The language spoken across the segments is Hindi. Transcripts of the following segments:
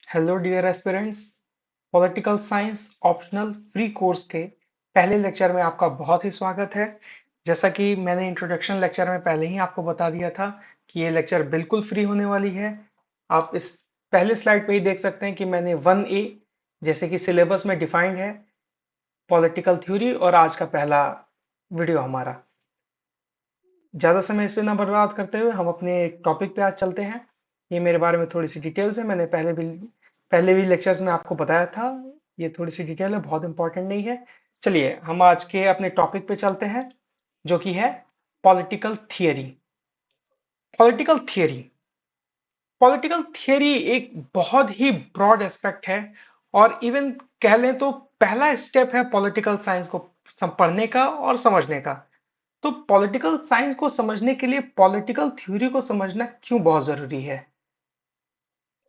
Hello dear aspirants. Political science optional free course के पहले लेक्चर में आपका बहुत ही स्वागत है। जैसा कि मैंने इंट्रोडक्शन लेक्चर में पहले ही आपको बता दिया था कि ये लेक्चर बिल्कुल फ्री होने वाली है। आप इस पहले स्लाइड पे ही देख सकते हैं कि मैंने 1A जैसे कि सिलेबस में डिफाइंड है पॉलिटिकल थ्योरी, और आज का पहला वीडियो हमारा। ज़्यादा समय इस पे ना बर्बाद करते हुए हम अपने टॉपिक पे आज चलते हैं। ये मेरे बारे में थोड़ी सी डिटेल्स है, मैंने पहले भी लेक्चर्स में आपको बताया था। ये थोड़ी सी डिटेल है, बहुत इंपॉर्टेंट नहीं है। चलिए हम आज के अपने टॉपिक पे चलते हैं, जो कि है political theory. Political theory political theory एक बहुत ही ब्रॉड एस्पेक्ट है, और इवन कह लें तो पहला स्टेप है पॉलिटिकल साइंस को पढ़ने का और समझने का। तो पॉलिटिकल साइंस को समझने के लिए पॉलिटिकल थ्योरी को समझना क्यों बहुत जरूरी है?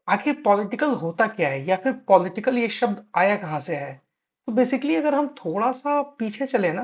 आखिर पॉलिटिकल होता क्या है, या फिर पॉलिटिकल ये शब्द आया कहां से है? तो बेसिकली अगर हम थोड़ा सा पीछे चले ना,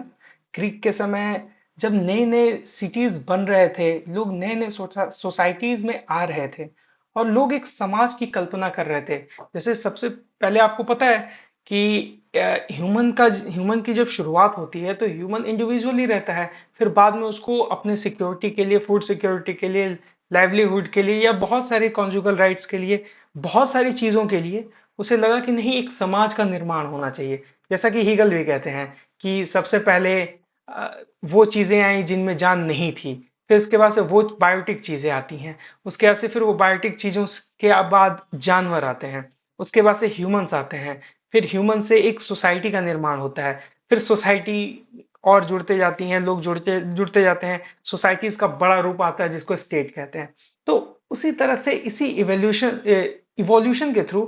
ग्रीक के समय जब नए नए सिटीज बन रहे थे, लोग नए नए सोसाइटीज में आ रहे थे और लोग एक समाज की कल्पना कर रहे थे। जैसे सबसे पहले आपको पता है कि ह्यूमन की जब शुरुआत होती है तो ह्यूमन इंडिविजुअली रहता है। फिर बाद में उसको अपने सिक्योरिटी के लिए, फूड सिक्योरिटी के लिए, लाइवलीहुड के लिए, या बहुत सारे कॉन्जुगल राइट्स के लिए, बहुत सारी चीजों के लिए उसे लगा कि नहीं, एक समाज का निर्माण होना चाहिए। जैसा कि हीगल भी कहते हैं कि सबसे पहले अ, वो चीजें आई जिनमें जान नहीं थी, फिर उसके बाद से वो बायोटिक चीजें आती हैं, उसके बाद से फिर वो बायोटिक चीजों के बाद जानवर आते हैं, उसके बाद से ह्यूमंस आते हैं, फिर ह्यूमन से एक सोसाइटी का निर्माण होता है, फिर सोसाइटी और जुड़ते जाती हैं, लोग जुड़ते जुड़ते जाते हैं, सोसाइटीज का बड़ा रूप आता है जिसको स्टेट कहते हैं। तो उसी तरह से इसी इवोल्यूशन के थ्रू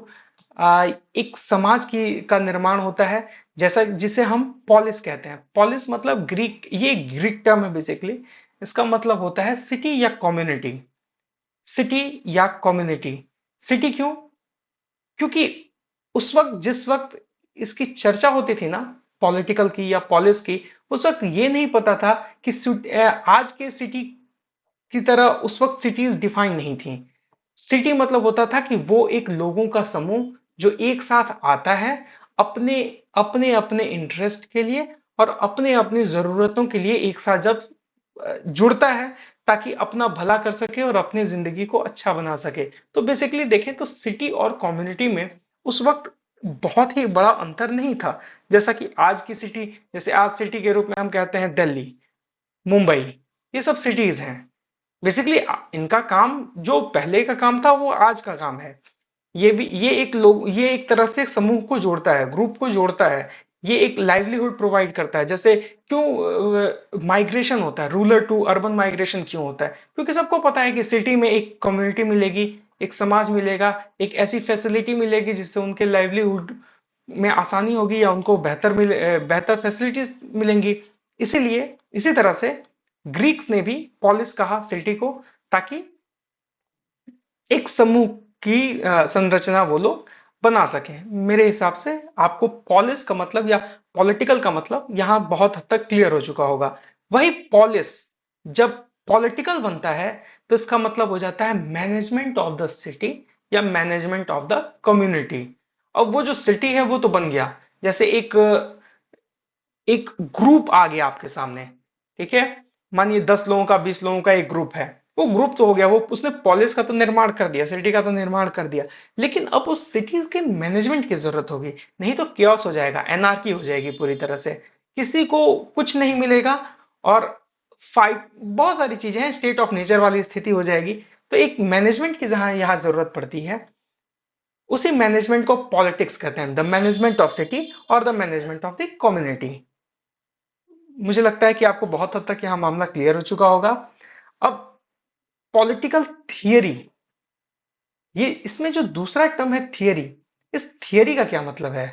एक समाज की का निर्माण होता है, जैसा जिसे हम पॉलिस कहते हैं। पॉलिस मतलब ये ग्रीक टर्म है बेसिकली। इसका मतलब होता है सिटी या कम्युनिटी। सिटी या कम्युनिटी। सिटी क्यों? क्योंकि उस वक्त, जिस वक्त इसकी चर्चा होती थी ना, पॉलिटिकल की या पॉलिस की, उस वक्त ये नहीं पता था कि आज के सिटी की तरह उस वक्त सिटीज डिफाइन नहीं थी। सिटी मतलब होता था कि वो एक लोगों का समूह जो एक साथ आता है, अपने अपने अपने इंटरेस्ट के लिए और अपने अपनी जरूरतों के लिए एक साथ जब जुड़ता है, ताकि अपना भला कर सके और अपनी जिंदगी को अच्छा बना सके। तो बेसिकली देखें तो सिटी और कम्युनिटी में उस वक्त बहुत ही बड़ा अंतर नहीं था। जैसा कि आज की सिटी, जैसे आज सिटी के रूप में हम कहते हैं दिल्ली, मुंबई, ये सब सिटीज हैं। बेसिकली इनका काम, जो पहले का काम था वो आज का काम है। ये एक तरह से एक समूह को जोड़ता है, ग्रुप को जोड़ता है। ये एक लाइवलीहुड प्रोवाइड करता है। जैसे क्यों माइग्रेशन होता है, रूरल टू अर्बन माइग्रेशन क्यों होता है? क्योंकि सबको पता है कि सिटी में एक कम्युनिटी मिलेगी, एक समाज मिलेगा, एक ऐसी फैसिलिटी मिलेगी जिससे उनके लाइवलीहुड में आसानी होगी, या उनको बेहतर फैसिलिटीज मिलेंगी। इसीलिए इसी तरह से ग्रीक्स ने भी पॉलिस कहा सिटी को, ताकि एक समूह की संरचना वो लोग बना सकें। मेरे हिसाब से आपको पॉलिस का मतलब या पॉलिटिकल का मतलब यहां बहुत हद तक क्लियर हो चुका होगा। वही पॉलिस जब पॉलिटिकल बनता है तो इसका मतलब हो जाता है मैनेजमेंट ऑफ द सिटी या मैनेजमेंट ऑफ द कम्युनिटी। अब वो जो सिटी है वो तो बन गया, जैसे एक एक ग्रुप आ गया आपके सामने। ठीक है, मानिए 10 लोगों का, 20 लोगों का एक ग्रुप है। वो ग्रुप तो हो गया, वो उसने पॉलिस का तो निर्माण कर दिया, सिटी का तो निर्माण कर दिया। लेकिन अब उस सिटीज के मैनेजमेंट की जरूरत होगी, नहीं तो क्योस हो जाएगा, एनार्की हो जाएगी पूरी तरह से। किसी को कुछ नहीं मिलेगा, और फाइट बहुत सारी चीजें हैं, स्टेट ऑफ नेचर वाली स्थिति हो जाएगी। तो एक मैनेजमेंट की जहां यहां जरूरत पड़ती है, उसी मैनेजमेंट को पॉलिटिक्स कहते हैं, द मैनेजमेंट ऑफ सिटी और the management of the community. मुझे लगता है कि आपको बहुत हद तक यहां मामला क्लियर हो चुका होगा। अब पॉलिटिकल थियरी, ये इसमें जो दूसरा टर्म है थियरी, इस थियरी का क्या मतलब है?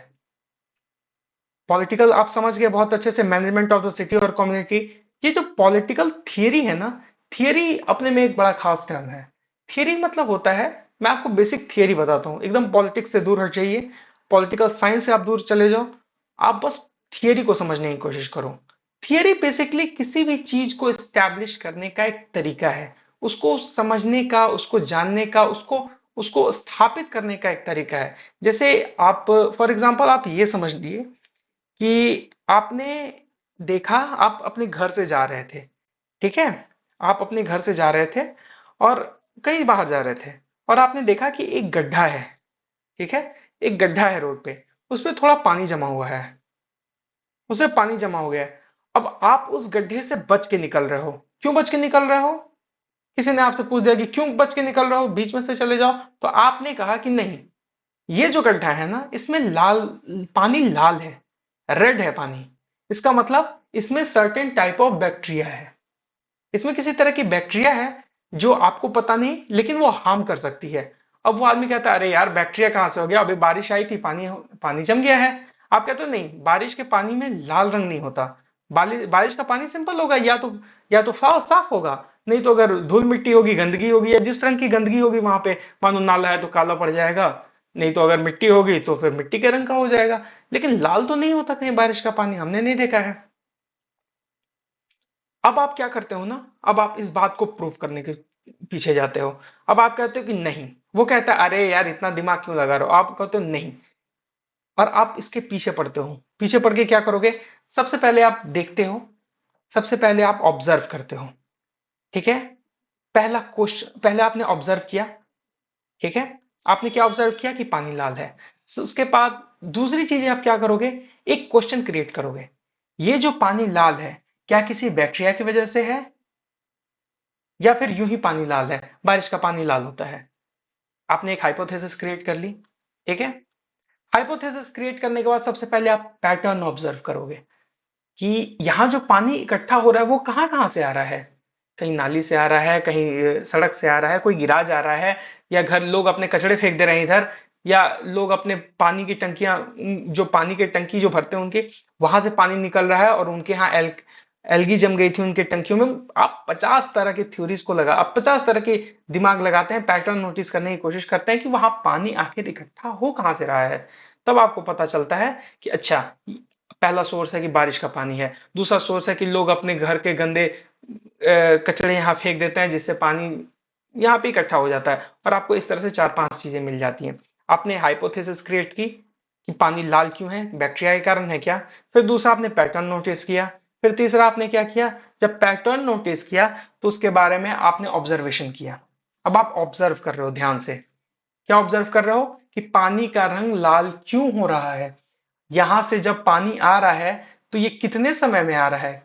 पॉलिटिकल आप समझ गए बहुत अच्छे से, मैनेजमेंट ऑफ द सिटी और कम्युनिटी। ये जो पॉलिटिकल थियरी है ना, थियरी अपने में एक बड़ा खास टर्म है। थियरी मतलब होता है, मैं आपको बेसिक थियरी बताता हूँ, एकदम पॉलिटिक्स से दूर हट जाइए, पॉलिटिकल साइंस से आप दूर चले जाओ, आप बस थियरी को समझने की कोशिश करो। थियरी बेसिकली किसी भी चीज को एस्टैब्लिश करने का एक तरीका है, उसको समझने का, उसको जानने का, उसको उसको स्थापित करने का एक तरीका है। जैसे आप फॉर एग्जांपल आप ये समझ लिए कि आपने देखा, आप अपने घर से जा रहे थे, ठीक है, आप अपने घर से जा रहे थे और कहीं बाहर जा रहे थे और आपने देखा कि एक गड्ढा है, ठीक है, एक गड्ढा है रोड पे, उस पे थोड़ा पानी जमा हुआ है, उसमें पानी जमा हो गया है। अब आप उस गड्ढे से बच के निकल रहे हो। क्यों बच के निकल रहे हो? किसी ने आपसे पूछ दिया कि क्यों बच के निकल रहे हो, बीच में से चले जाओ, तो आपने कहा कि नहीं, ये जो गड्ढा है ना, इसमें लाल पानी लाल है, रेड है पानी। इसका मतलब इसमें सर्टेन टाइप ऑफ बैक्टीरिया है, इसमें किसी तरह की बैक्टीरिया है जो आपको पता नहीं, लेकिन वो हार्म कर सकती है। अब वो आदमी कहता है अरे यार बैक्टीरिया कहाँ से हो गया, अभी बारिश आई थी, पानी पानी जम गया है। आप कहते हो नहीं, बारिश के पानी में लाल रंग नहीं होता, बारिश का पानी सिंपल होगा, या तो साफ होगा, नहीं तो अगर धूल मिट्टी होगी, गंदगी होगी, या जिस रंग की गंदगी होगी वहां पे, मानो नाला है तो काला पड़ जाएगा, नहीं तो अगर मिट्टी होगी तो फिर मिट्टी के रंग का हो जाएगा। लेकिन लाल तो नहीं होता कहीं बारिश का पानी, हमने नहीं देखा है। अब आप क्या करते हो ना, अब आप इस बात को प्रूव करने के पीछे जाते हो। अब आप कहते हो कि नहीं, वो कहता है अरे यार इतना दिमाग क्यों लगा रहे हो, आप कहते हो नहीं, और आप इसके पीछे पड़ते हो। पीछे पड़ के क्या करोगे? सबसे पहले आप देखते हो, सबसे पहले आप ऑब्जर्व करते हो, ठीक है। पहला क्वेश्चन, पहले आपने ऑब्जर्व किया, ठीक है, आपने क्या ऑब्जर्व किया कि पानी लाल है। उसके बाद दूसरी चीज आप क्या करोगे, एक क्वेश्चन क्रिएट करोगे, ये जो पानी लाल है क्या किसी बैक्टीरिया की वजह से है, या फिर यूं ही पानी लाल है, बारिश का पानी लाल होता है। आपने एक हाइपोथेसिस क्रिएट कर ली, ठीक है। हाइपोथेसिस क्रिएट करने के बाद सबसे पहले आप पैटर्न ऑब्जर्व करोगे कि यहां जो पानी इकट्ठा हो रहा है वो कहां कहां से आ रहा है। कहीं नाली से आ रहा है, कहीं सड़क से आ रहा है, कोई गिरा जा रहा है, या घर लोग अपने कचड़े फेंक दे रहे हैं इधर, या लोग अपने पानी की टंकियां, जो पानी के टंकी जो भरते हैं उनके, वहां से पानी निकल रहा है और उनके यहाँ एल्गी जम गई थी उनके टंकियों में। आप 50 तरह की थ्योरीज को लगा, आप 50 तरह के दिमाग लगाते हैं, पैटर्न नोटिस करने की कोशिश करते हैं कि वहां पानी आखिर इकट्ठा हो कहां से रहा है। तब आपको पता चलता है कि अच्छा, पहला सोर्स है कि बारिश का पानी है, दूसरा सोर्स है कि लोग अपने घर के गंदे कचड़े यहाँ फेंक देते हैं जिससे पानी यहाँ पे इकट्ठा हो जाता है, और आपको इस तरह से चार पांच चीजें मिल जाती हैं। आपने हाइपोथेसिस क्रिएट की कि पानी लाल क्यों है, बैक्टीरिया के कारण है क्या। फिर दूसरा आपने पैटर्न नोटिस किया। फिर तीसरा आपने क्या किया, जब पैटर्न नोटिस किया तो उसके बारे में आपने ऑब्जर्वेशन किया। अब आप ऑब्जर्व कर रहे हो ध्यान से, क्या ऑब्जर्व कर रहे हो कि पानी का रंग लाल क्यों हो रहा है, यहां से जब पानी आ रहा है तो ये कितने समय में आ रहा है,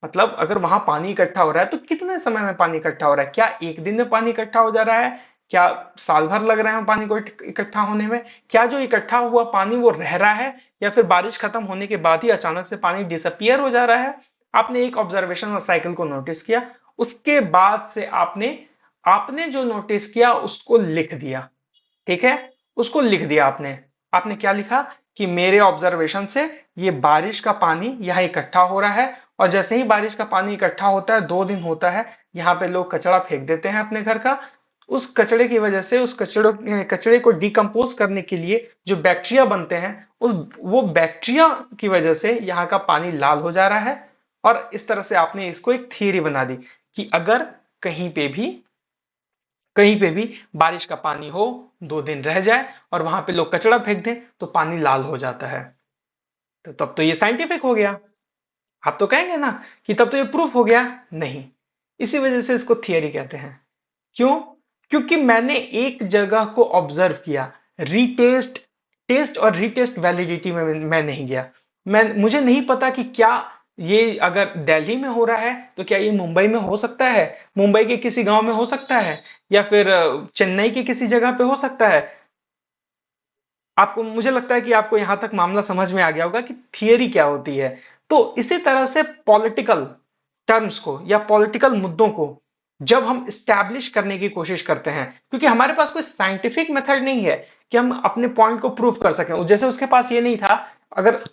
मतलब अगर वहां पानी इकट्ठा हो रहा है तो कितने समय में पानी इकट्ठा हो रहा है, क्या एक दिन में पानी इकट्ठा हो जा रहा है, क्या साल भर लग रहे हैं पानी को इकट्ठा होने में, क्या जो इकट्ठा हुआ पानी वो रह रहा है, या फिर बारिश खत्म होने के बाद ही अचानक से पानी डिसअपियर हो जा रहा है। आपने एक ऑब्जर्वेशन और साइकिल को नोटिस किया, उसके बाद से आपने आपने जो नोटिस किया उसको लिख दिया, ठीक है, उसको लिख दिया आपने। आपने क्या लिखा कि मेरे ऑब्जर्वेशन से ये बारिश का पानी यहाँ इकट्ठा हो रहा है, और जैसे ही बारिश का पानी इकट्ठा होता है, 2 दिन होता है, यहाँ पे लोग कचरा फेंक देते हैं अपने घर का, उस कचड़े की वजह से, उस कचड़े को डिकम्पोज करने के लिए जो बैक्टीरिया बनते हैं, उस वो बैक्टीरिया की वजह से यहाँ का पानी लाल हो जा रहा है। और इस तरह से आपने इसको एक थियरी बना दी कि अगर कहीं पे भी कहीं पे भी बारिश का पानी हो, 2 दिन रह जाए और वहां पे लोग कचरा फेंक दें तो पानी लाल हो जाता है, तो तब तो ये साइंटिफिक हो गया। आप तो कहेंगे ना कि तब तो ये प्रूफ हो गया। नहीं, इसी वजह से इसको थियरी कहते हैं। क्यों? क्योंकि मैंने एक जगह को ऑब्जर्व किया, रीटेस्ट, टेस्ट और रीटेस्ट वैलिडिटी में मैं नहीं गया। मुझे नहीं पता कि क्या ये अगर दिल्ली में हो रहा है तो क्या ये मुंबई में हो सकता है, मुंबई के किसी गांव में हो सकता है, या फिर चेन्नई के किसी जगह पे हो सकता है। आपको, मुझे लगता है कि आपको यहां तक मामला समझ में आ गया होगा कि थियरी क्या होती है। तो इसी तरह से पॉलिटिकल टर्म्स को या पॉलिटिकल मुद्दों को जब हम स्टैब्लिश करने की कोशिश करते हैं, क्योंकि हमारे पास कोई साइंटिफिक मेथड नहीं है कि हम अपने पॉइंट को प्रूव कर सकें, जैसे उसके पास ये नहीं था। अगर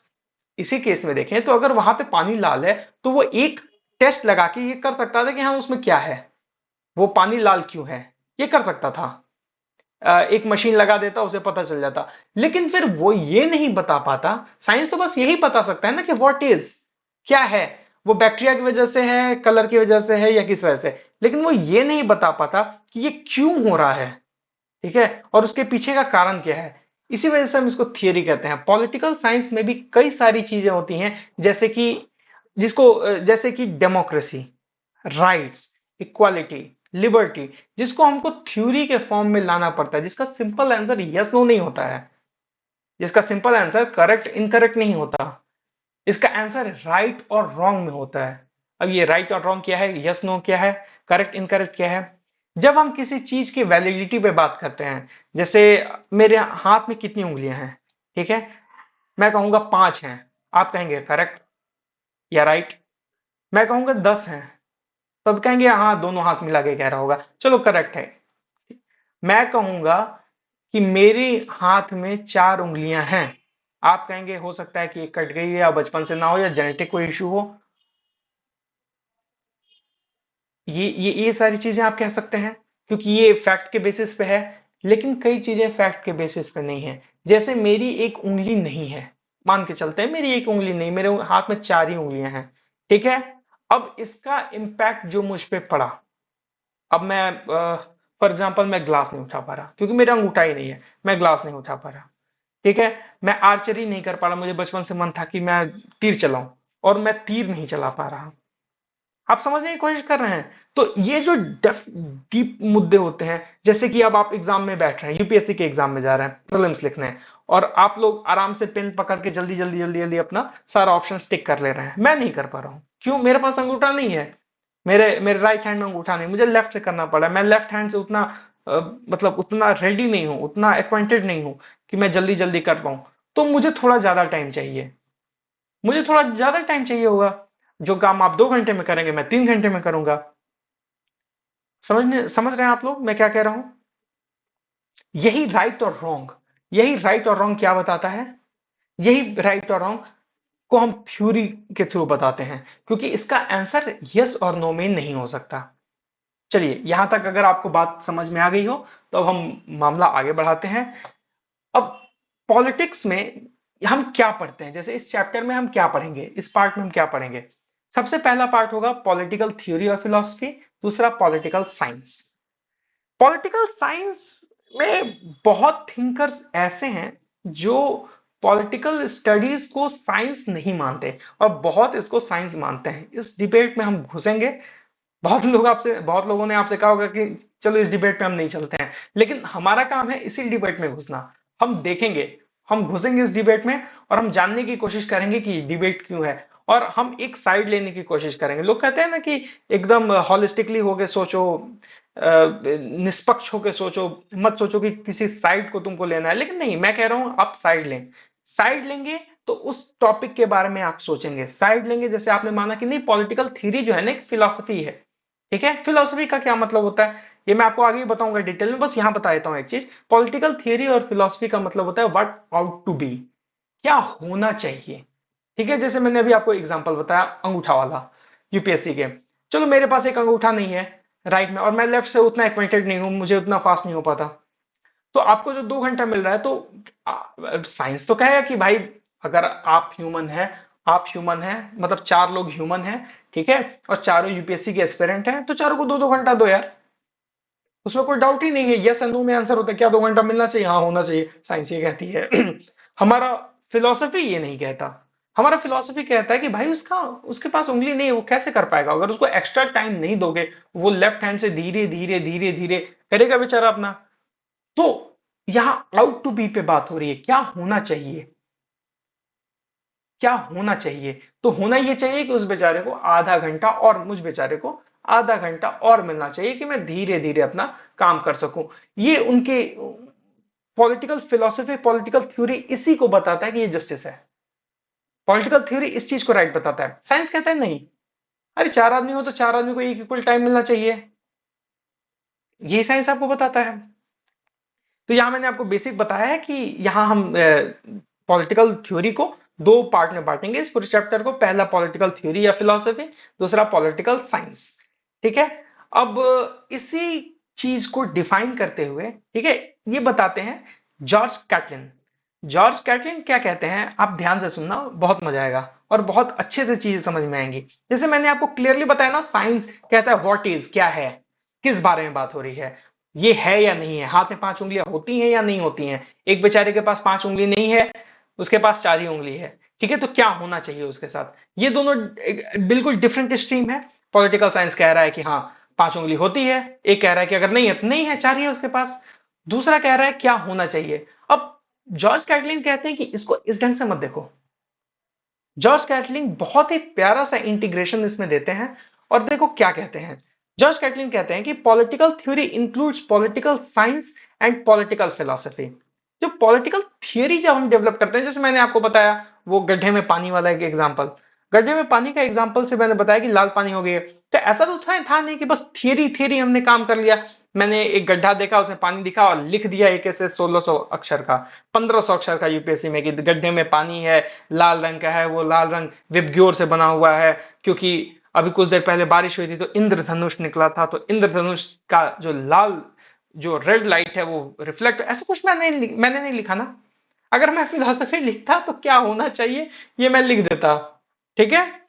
इसी केस में देखें तो अगर वहां पे पानी लाल है तो वो एक टेस्ट लगा के ये कर सकता था कि हाँ उसमें क्या है, वो पानी लाल क्यों है, ये कर सकता था। एक मशीन लगा देता, उसे पता चल जाता। लेकिन फिर वो ये नहीं बता पाता, साइंस तो बस यही बता सकता है ना कि व्हाट इज, क्या है, वो बैक्टीरिया की वजह से है, कलर की वजह से है, या किस वजह से, लेकिन वो ये नहीं बता पाता कि ये क्यों हो रहा है। ठीक है, और उसके पीछे का कारण क्या है, इसी वजह से हम इसको थियरी कहते हैं। पॉलिटिकल साइंस में भी कई सारी चीजें होती हैं, जैसे कि जैसे कि डेमोक्रेसी, राइट्स, इक्वालिटी, लिबर्टी, जिसको हमको थ्योरी के फॉर्म में लाना पड़ता है, जिसका सिंपल आंसर यस नो नहीं होता है, जिसका सिंपल आंसर करेक्ट इनकरेक्ट नहीं होता, इसका आंसर राइट और रॉन्ग में होता है। अब ये राइट और रॉन्ग क्या है, यस नो क्या है, करेक्ट इनकरेक्ट क्या है। जब हम किसी चीज की वैलिडिटी पे बात करते हैं, जैसे मेरे हाथ में कितनी उंगलियां हैं, ठीक है, मैं कहूंगा 5 हैं, आप कहेंगे करेक्ट या राइट। मैं कहूंगा 10 हैं, तब कहेंगे हाँ दोनों हाथ मिला के कह रहा होगा, चलो करेक्ट है। मैं कहूंगा कि मेरे हाथ में 4 उंगलियां हैं, आप कहेंगे हो सकता है कि एक कट गई है या बचपन से ना हो या जेनेटिक कोई इशू हो। ये सारी चीजें आप कह सकते हैं, क्योंकि ये फैक्ट के बेसिस पे है। लेकिन कई चीजें फैक्ट के बेसिस पे नहीं है, जैसे मेरी एक उंगली नहीं है, मान के चलते हैं मेरी एक उंगली नहीं, मेरे हाथ में 4 ही उंगलियां हैं, ठीक है। अब इसका इम्पैक्ट जो मुझ पे पड़ा, अब मैं फॉर एग्जांपल मैं ग्लास नहीं उठा पा रहा क्योंकि मेरा अंगूठा ही नहीं है, मैं ग्लास नहीं उठा पा रहा, ठीक है। मैं आर्चरी नहीं कर पा रहा, मुझे बचपन से मन था कि मैं तीर चलाऊं, और मैं तीर नहीं चला पा रहा। आप समझने की कोशिश कर रहे हैं। तो ये जो डीप मुद्दे होते हैं, जैसे कि अब आप एग्जाम में बैठ रहे हैं, यूपीएससी के एग्जाम में जा रहे हैं प्रीलिम्स लिखने हैं, और आप लोग आराम से पेन पकड़ के जल्दी जल्दी जल्दी जल्दी अपना सारा ऑप्शन टिक कर ले रहे हैं, मैं नहीं कर पा रहा हूं, क्यों, मेरे पास अंगूठा नहीं है, मेरे मेरे राइट हैंड में अंगूठा नहीं, मुझे लेफ्ट से करना पड़ा है, मैं लेफ्ट हैंड से उतना मतलब उतना रेडी नहीं हूं, उतना एक्वांटेड नहीं हूं कि मैं जल्दी जल्दी कर पाऊं। तो मुझे थोड़ा ज्यादा टाइम चाहिए, मुझे थोड़ा ज्यादा टाइम चाहिए होगा। जो काम आप 2 घंटे में करेंगे मैं 3 घंटे में करूंगा। समझ रहे हैं आप लोग मैं क्या कह रहा हूं। यही राइट और रॉन्ग, यही राइट और रॉन्ग क्या बताता है, यही राइट और रॉन्ग को हम थ्योरी के थ्रू बताते हैं, क्योंकि इसका आंसर यस और नो में नहीं हो सकता। चलिए यहां तक अगर आपको बात समझ में आ गई हो, तो अब हम मामला आगे बढ़ाते हैं। अब पॉलिटिक्स में हम क्या पढ़ते हैं, जैसे इस चैप्टर में हम क्या पढ़ेंगे, इस पार्ट में हम क्या पढ़ेंगे। सबसे पहला पार्ट होगा पॉलिटिकल थ्योरी और फिलॉसफी, दूसरा पॉलिटिकल साइंस। पॉलिटिकल साइंस में बहुत थिंकर्स ऐसे हैं जो पॉलिटिकल स्टडीज को साइंस नहीं मानते, और बहुत इसको साइंस मानते हैं। इस डिबेट में हम घुसेंगे। बहुत लोगों ने आपसे कहा होगा कि चलो इस डिबेट में हम नहीं चलते हैं, लेकिन हमारा काम है इसी डिबेट में घुसना। हम देखेंगे, हम घुसेंगे इस डिबेट में, और हम जानने की कोशिश करेंगे कि डिबेट क्यों है, और हम एक साइड लेने की कोशिश करेंगे। लोग कहते हैं ना कि एकदम हॉलिस्टिकली होके सोचो, निष्पक्ष होके सोचो, मत सोचो कि किसी साइड को तुमको लेना है। लेकिन नहीं, मैं कह रहा हूं आप साइड लें। साइड लेंगे तो उस टॉपिक के बारे में आप सोचेंगे, साइड लेंगे, जैसे आपने माना कि नहीं पॉलिटिकल थ्योरी जो है ना एक फिलॉसफी है, ठीक है। फिलॉसफी का क्या मतलब होता है ये मैं आपको आगे भी बताऊंगा डिटेल में, बस यहां बता देता हूं एक चीज। पॉलिटिकल थियरी और फिलॉसफी का मतलब होता है व्हाट आउट टू बी, क्या होना चाहिए, ठीक है। जैसे मैंने अभी आपको एग्जांपल बताया अंगूठा वाला, यूपीएससी के। चलो मेरे पास एक अंगूठा नहीं है राइट में, और मैं लेफ्ट से उतना एक्वेंटेड नहीं हूं, मुझे उतना फास्ट नहीं हो पाता। तो आपको जो 2 घंटा मिल रहा है, तो साइंस तो कहेगा कि भाई अगर आप ह्यूमन है, आप ह्यूमन है, मतलब 4 लोग ह्यूमन है, ठीक है, और चारों यूपीएससी के एस्पिरेंट हैं, तो चारों को 2-2 घंटा दो यार, उसमें कोई डाउट ही नहीं है। यस एंड नो में आंसर होता है, क्या 2 घंटा मिलना चाहिए, हाँ होना चाहिए, साइंस ये कहती है। हमारा फिलोसफी ये नहीं कहता। हमारा फिलोसफी कहता है कि भाई उसका उसके पास उंगली नहीं है, वो कैसे कर पाएगा, अगर उसको एक्स्ट्रा टाइम नहीं दोगे, वो लेफ्ट हैंड से धीरे धीरे धीरे धीरे करेगा बेचारा अपना। तो यहां आउट टू बी पे बात हो रही है, क्या होना चाहिए, क्या होना चाहिए। तो होना ये चाहिए कि उस बेचारे को आधा घंटा, और मुझ बेचारे को आधा घंटा और मिलना चाहिए कि मैं धीरे धीरे अपना काम कर सकूं। ये उनके पॉलिटिकल फिलोसफी, पॉलिटिकल थ्योरी इसी को बताता है कि ये जस्टिस है। पॉलिटिकल थ्योरी इस चीज को राइट बताता है, साइंस कहता है नहीं, अरे 4 आदमी हो तो 4 आदमी को एक इक्वल टाइम मिलना चाहिए, यही साइंस आपको बताता है। तो यहां मैंने आपको बेसिक बताया है कि यहां हम पॉलिटिकल थ्योरी को 2 पार्ट में बांटेंगे इस पूरे चैप्टर को। पहला पॉलिटिकल थ्योरी या फिलोसफी, दूसरा पॉलिटिकल साइंस, ठीक है। अब इसी चीज को डिफाइन करते हुए, ठीक है, ये बताते हैं जॉर्ज कैटलिन। जॉर्ज कैटलिन क्या कहते हैं, आप ध्यान से सुनना, बहुत मजा आएगा और बहुत अच्छे से चीजें समझ में आएंगी। जैसे मैंने आपको क्लियरली बताया ना, साइंस कहता है व्हाट इज, क्या है, किस बारे में बात हो रही है। ये है या नहीं है, हाथ में 5 उंगलियां होती हैं या नहीं होती हैं। एक बेचारे के पास 5 उंगली नहीं है, उसके पास 4 ही उंगली है, ठीक है, तो क्या होना चाहिए उसके साथ। ये दोनों बिल्कुल डिफरेंट स्ट्रीम है। पॉलिटिकल साइंस कह रहा है कि हाँ 5 उंगली होती है, एक कह रहा है कि अगर नहीं है तो नहीं है, 4 ही है उसके पास। दूसरा कह रहा है क्या होना चाहिए। अब जॉर्ज कैटलिन कहते हैं कि इसको इस ढंग से मत देखो। जॉर्ज कैटलिन बहुत ही प्यारा सा इंटीग्रेशन इसमें देते हैं। और देखो क्या कहते हैं। जॉर्ज कैटलिन कहते हैं कि political theory includes political science and political philosophy. जो पॉलिटिकल थियरी जब हम डेवलप करते हैं, जैसे मैंने आपको बताया वो गड्ढे में पानी वाला एक एग्जांपल, गड्ढे में पानी का एग्जांपल से मैंने बताया कि लाल पानी हो गई है, तो ऐसा तो था नहीं कि बस थियरी थियरी हमने काम कर लिया। मैंने एक गड्ढा देखा, उसमें पानी दिखा और लिख दिया एक ऐसे 1600 अक्षर का, 1500 अक्षर का यूपीएससी में कि गड्ढे में पानी है, लाल रंग का है, वो लाल रंग विबग्योर से बना हुआ है, क्योंकि अभी कुछ देर पहले बारिश हुई थी तो इंद्रधनुष निकला था, तो इंद्रधनुष का जो लाल, जो रेड लाइट है वो रिफ्लेक्ट, ऐसा कुछ मैंने नहीं लिखा ना। अगर मैं फिलोसफी लिखता तो क्या होना चाहिए ये मैं लिख देता, ठीक है।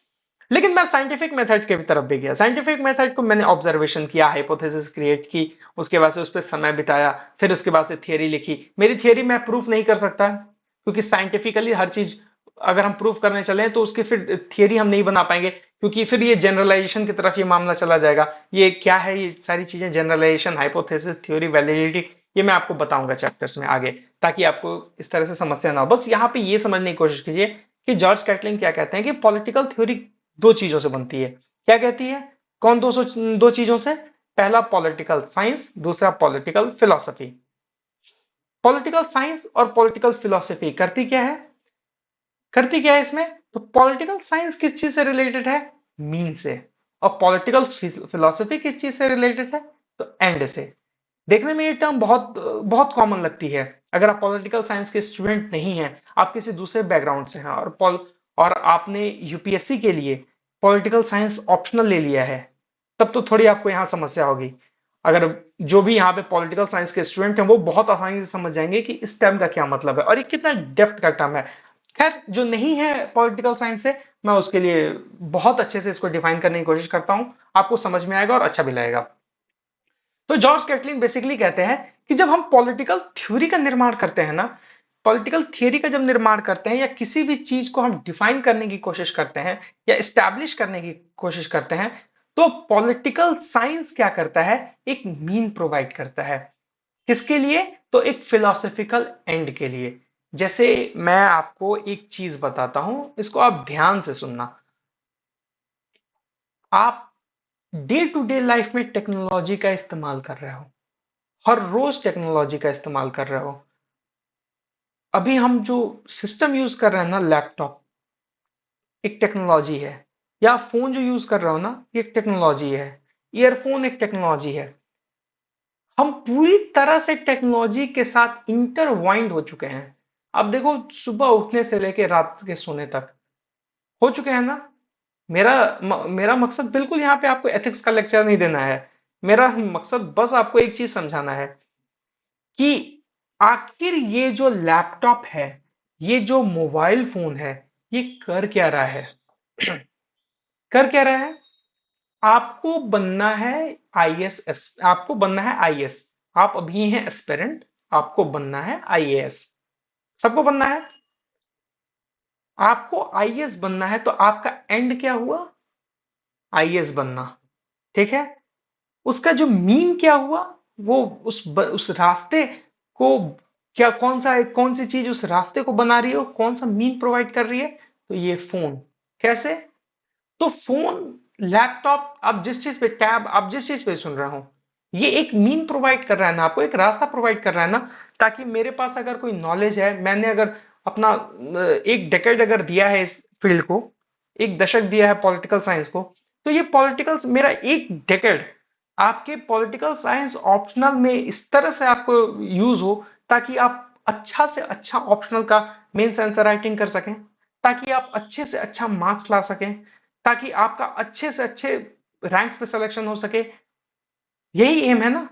लेकिन मैं साइंटिफिक मेथड की तरफ भी गया। साइंटिफिक मेथड को मैंने ऑब्जर्वेशन किया, हाइपोथेसिस क्रिएट की, उसके बाद से उस पर समय बिताया, फिर उसके बाद से थियरी लिखी। मेरी थियरी मैं प्रूफ नहीं कर सकता क्योंकि साइंटिफिकली हर चीज अगर हम प्रूफ करने चले तो उसकी फिर थियरी हम नहीं बना पाएंगे, क्योंकि फिर ये जनरलाइजेशन की तरफ ये मामला चला जाएगा। ये क्या है, ये सारी चीजें जनरलाइजेशन, हाइपोथेसिस, थ्योरी, वैलिडिटी, ये मैं आपको बताऊंगा चैप्टर्स में आगे, ताकि आपको इस तरह से समस्या ना हो। बस यहाँ पे ये समझने की कोशिश कीजिए कि जॉर्ज कैटलिन क्या कहते हैं कि पॉलिटिकल थ्योरी दो चीजों से बनती है। क्या कहती है, कौन दो चीजों से। पहला पॉलिटिकल साइंस, दूसरा पॉलिटिकल फिलॉसफी। पॉलिटिकल साइंस और पॉलिटिकल फिलॉसफी करती क्या है इसमें। तो पॉलिटिकल साइंस किस चीज से रिलेटेड है, मीन से। और पॉलिटिकल फिलॉसफी किस चीज से रिलेटेड है, तो एंड से। देखने में ये टर्म बहुत बहुत कॉमन लगती है। अगर आप पॉलिटिकल साइंस के स्टूडेंट नहीं हैं, आप किसी दूसरे बैकग्राउंड से हैं और आपने यूपीएससी के लिए पॉलिटिकल साइंस ऑप्शनल ले लिया है, तब तो थोड़ी आपको यहाँ समस्या होगी। अगर जो भी यहाँ पे पॉलिटिकल साइंस के स्टूडेंट हैं वो बहुत आसानी से समझ जाएंगे कि इस टर्म का क्या मतलब है और ये कितना डेप्थ का टर्म है। खैर जो नहीं है पॉलिटिकल साइंस से, मैं उसके लिए बहुत अच्छे से इसको डिफाइन करने की कोशिश करता हूँ, आपको समझ में आएगा और अच्छा भी लगेगा। तो जॉर्ज कैटलिन बेसिकली कहते हैं कि जब हम पॉलिटिकल थ्योरी का निर्माण करते हैं ना, पॉलिटिकल थियरी का जब निर्माण करते हैं या किसी भी चीज को हम डिफाइन करने की कोशिश करते हैं या एस्टैब्लिश करने की कोशिश करते हैं, तो पॉलिटिकल साइंस क्या करता है, एक मीन प्रोवाइड करता है। किसके लिए, तो एक फिलोसॉफिकल एंड के लिए। जैसे मैं आपको एक चीज बताता हूं, इसको आप ध्यान से सुनना। आप डे टू डे लाइफ में टेक्नोलॉजी का इस्तेमाल कर रहे हो, हर रोज टेक्नोलॉजी का इस्तेमाल कर रहे हो। अभी हम जो सिस्टम यूज कर रहे हैं ना, लैपटॉप एक टेक्नोलॉजी है, या फोन जो यूज कर रहे हो ना, ये एक टेक्नोलॉजी है, ईयरफोन एक टेक्नोलॉजी है। हम पूरी तरह से टेक्नोलॉजी के साथ इंटरवाइंड हो चुके हैं। अब देखो, सुबह उठने से लेकर रात के सोने तक हो चुके हैं ना। मेरा मकसद बिल्कुल यहाँ पे आपको एथिक्स का लेक्चर नहीं देना है। मेरा मकसद बस आपको एक चीज समझाना है कि आखिर ये जो लैपटॉप है, ये जो मोबाइल फोन है, ये कर क्या रहा है। कर क्या रहा है, आपको बनना है आईएएस, आपको बनना है आईएएस। आप अभी हैं एस्पिरेंट, आपको बनना है आईएएस। सबको बनना है, आपको आईएएस बनना है, तो आपका एंड क्या हुआ, आईएएस बनना, ठीक है। उसका जो मीन क्या हुआ, वो उस रास्ते को, क्या कौन सी चीज उस रास्ते को बना रही है, कौन सा मीन प्रोवाइड कर रही है, तो ये फोन। कैसे, तो फोन, लैपटॉप, आप जिस चीज पे, टैब, आप जिस चीज पे सुन रहा हूं, ये एक मीन प्रोवाइड कर रहा है ना, आपको एक रास्ता प्रोवाइड कर रहा है ना। ताकि मेरे पास अगर कोई नॉलेज है, मैंने अगर अपना एक डेकेड अगर दिया है इस फील्ड को, एक दशक दिया है पॉलिटिकल साइंस को, तो ये पॉलिटिकल मेरा एक डेकेड आपके पॉलिटिकल साइंस ऑप्शनल में इस तरह से आपको यूज हो, ताकि आप अच्छा से अच्छा ऑप्शनल का मेंस आंसर राइटिंग कर सकें, ताकि आप अच्छे से अच्छा मार्क्स ला सकें, ताकि आपका अच्छे से अच्छे रैंक्स पे सिलेक्शन हो सके। यही एम है ना।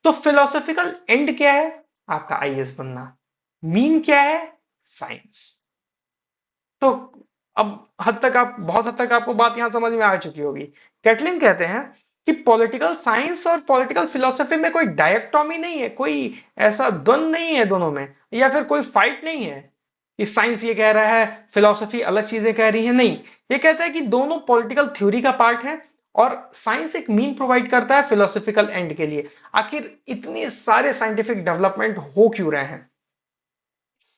तो फिलोसॉफिकल एंड क्या है, आपका आईएएस बनना। मीन क्या है, साइंस। तो अब बहुत हद तक आपको बात यहां समझ में आ चुकी होगी। कैटलिन कहते हैं कि पॉलिटिकल साइंस और पॉलिटिकल फिलोसफी में कोई डायकोटॉमी नहीं है, कोई ऐसा द्वंद नहीं है दोनों में, या फिर कोई फाइट नहीं है कि साइंस ये कह रहा है फिलोसफी अलग चीजें कह रही है। नहीं, ये कहता है कि दोनों पॉलिटिकल थ्योरी का पार्ट है और साइंस एक मीन प्रोवाइड करता है फिलोसफिकल एंड के लिए। आखिर इतने सारे साइंटिफिक डेवलपमेंट हो क्यों रहे हैं?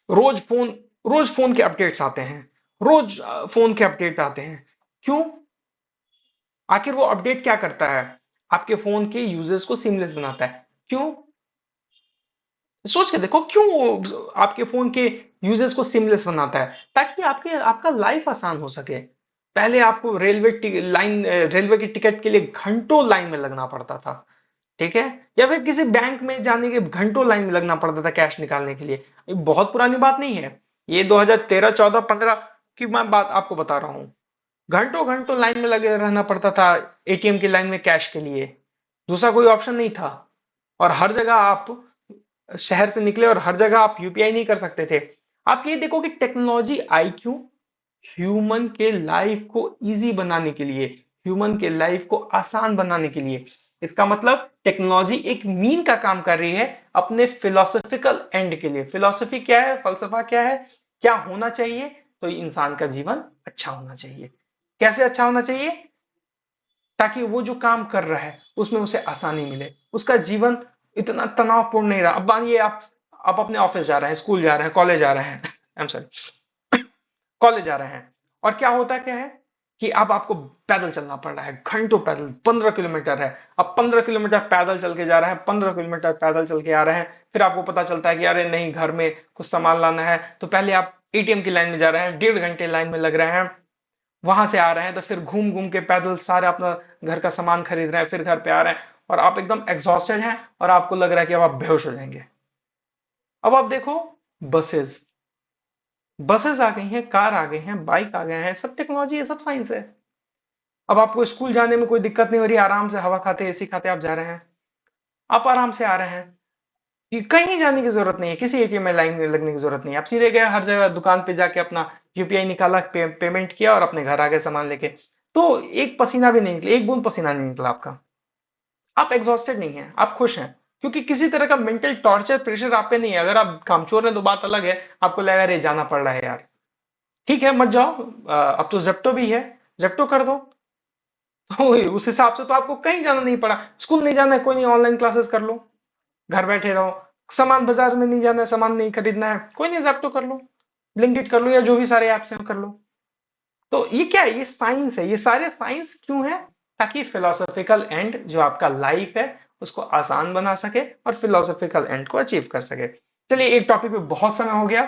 रोज फोन रोज फोन के अपडेट्स आते हैं, रोज फोन के अपडेट आते हैं। क्यों? आखिर वो अपडेट क्या करता है? आपके फोन के यूजेस को सीमलेस बनाता है। क्यों? सोच के देखो, क्यों वो आपके फोन के यूजेस को सीमलेस बनाता है? ताकि आपके आपका लाइफ आसान हो सके। पहले आपको रेलवे की टिकट के लिए घंटों लाइन में लगना पड़ता था, ठीक है? या फिर किसी बैंक में जाने के घंटों लाइन में लगना पड़ता था कैश निकालने के लिए। ये बहुत पुरानी बात नहीं है, ये 2013 14 15 की मैं बात आपको बता रहा हूँ। घंटों घंटों लाइन में लगे रहना पड़ता था एटीएम की लाइन में कैश के लिए। दूसरा कोई ऑप्शन नहीं था। और हर जगह आप शहर से निकले और हर जगह आप यूपीआई नहीं कर सकते थे। आप ये देखो कि टेक्नोलॉजी आई क्यों? ह्यूमन के लाइफ को इजी बनाने के लिए, ह्यूमन के लाइफ को आसान बनाने के लिए। इसका मतलब टेक्नोलॉजी एक मीन का काम कर रही है अपने फिलोसफिकल एंड के लिए। फिलोसफी क्या है, फलसफा क्या है, क्या होना चाहिए? तो इंसान का जीवन अच्छा होना चाहिए। कैसे अच्छा होना चाहिए? ताकि वो जो काम कर रहा है उसमें उसे आसानी मिले, उसका जीवन इतना तनावपूर्ण नहीं रहा। अब मानिए आप अपने ऑफिस जा रहे हैं, स्कूल जा रहे हैं, कॉलेज जा रहे हैं आई एम सॉरी, कॉलेज जा रहे हैं, और क्या होता क्या है कि अब आपको पैदल चलना पड़ रहा है, घंटों पैदल, 15 किलोमीटर है। अब 15 किलोमीटर पैदल चल के जा रहे हैं, 15 किलोमीटर पैदल चल के आ रहे हैं। फिर आपको पता चलता है कि अरे नहीं, घर में कुछ सामान लाना है, तो पहले आप एटीएम की लाइन में जा रहे हैं, 1.5 घंटे लाइन में लग रहे हैं। वहां से आ रहे हैं तो फिर घूम घूम के पैदल सारे अपना घर का सामान खरीद रहे हैं, फिर घर पे आ रहे हैं और आप एकदम एग्जॉस्टेड हैं और आपको लग रहा है कि अब आप बेहोश हो जाएंगे। अब आप देखो, बसेस बसेस आ गई हैं, कार आ गई हैं, बाइक आ गए हैं, सब टेक्नोलॉजी है, सब साइंस है। अब आपको स्कूल जाने में कोई दिक्कत नहीं हो रही, आराम से हवा खाते एसी खाते आप जा रहे हैं, आप आराम से आ रहे हैं। कि कहीं जाने की जरूरत नहीं है, किसी एटीएम में लाइन में लगने की जरूरत नहीं है, आप सीधे गए हर जगह दुकान पे जाके अपना यूपीआई निकाला, पेमेंट किया और अपने घर आ गए सामान लेके। तो एक पसीना भी नहीं निकला, एक बूंद पसीना नहीं निकला आपका। आप एग्जॉस्टेड नहीं है, आप खुश हैं, क्योंकि किसी तरह का मेंटल टॉर्चर प्रेशर आप पे नहीं है। अगर आप कामचोर हैं तो बात अलग है, आपको लगेगा अरे जाना पड़ रहा है यार, ठीक है मत जाओ। अब तो जेप्टो भी है, जेप्टो कर दो। तो उस हिसाब से तो आपको कहीं जाना नहीं पड़ा, स्कूल नहीं जाना है, कोई नहीं, ऑनलाइन क्लासेस कर लो, घर बैठे रहो। सामान बाजार में नहीं जाना है, सामान नहीं खरीदना है, कोई नहीं, जेप्टो कर लो, ब्लिंकिट कर लो, या जो भी सारे ऐप्स हैं कर लो। तो ये क्या है? ये साइंस है। ये सारे साइंस क्यों है? ताकि फिलोसॉफिकल एंड जो आपका लाइफ है उसको आसान बना सके और फिलोसॉफिकल एंड को अचीव कर सके। चलिए, एक टॉपिक पे बहुत समय हो गया,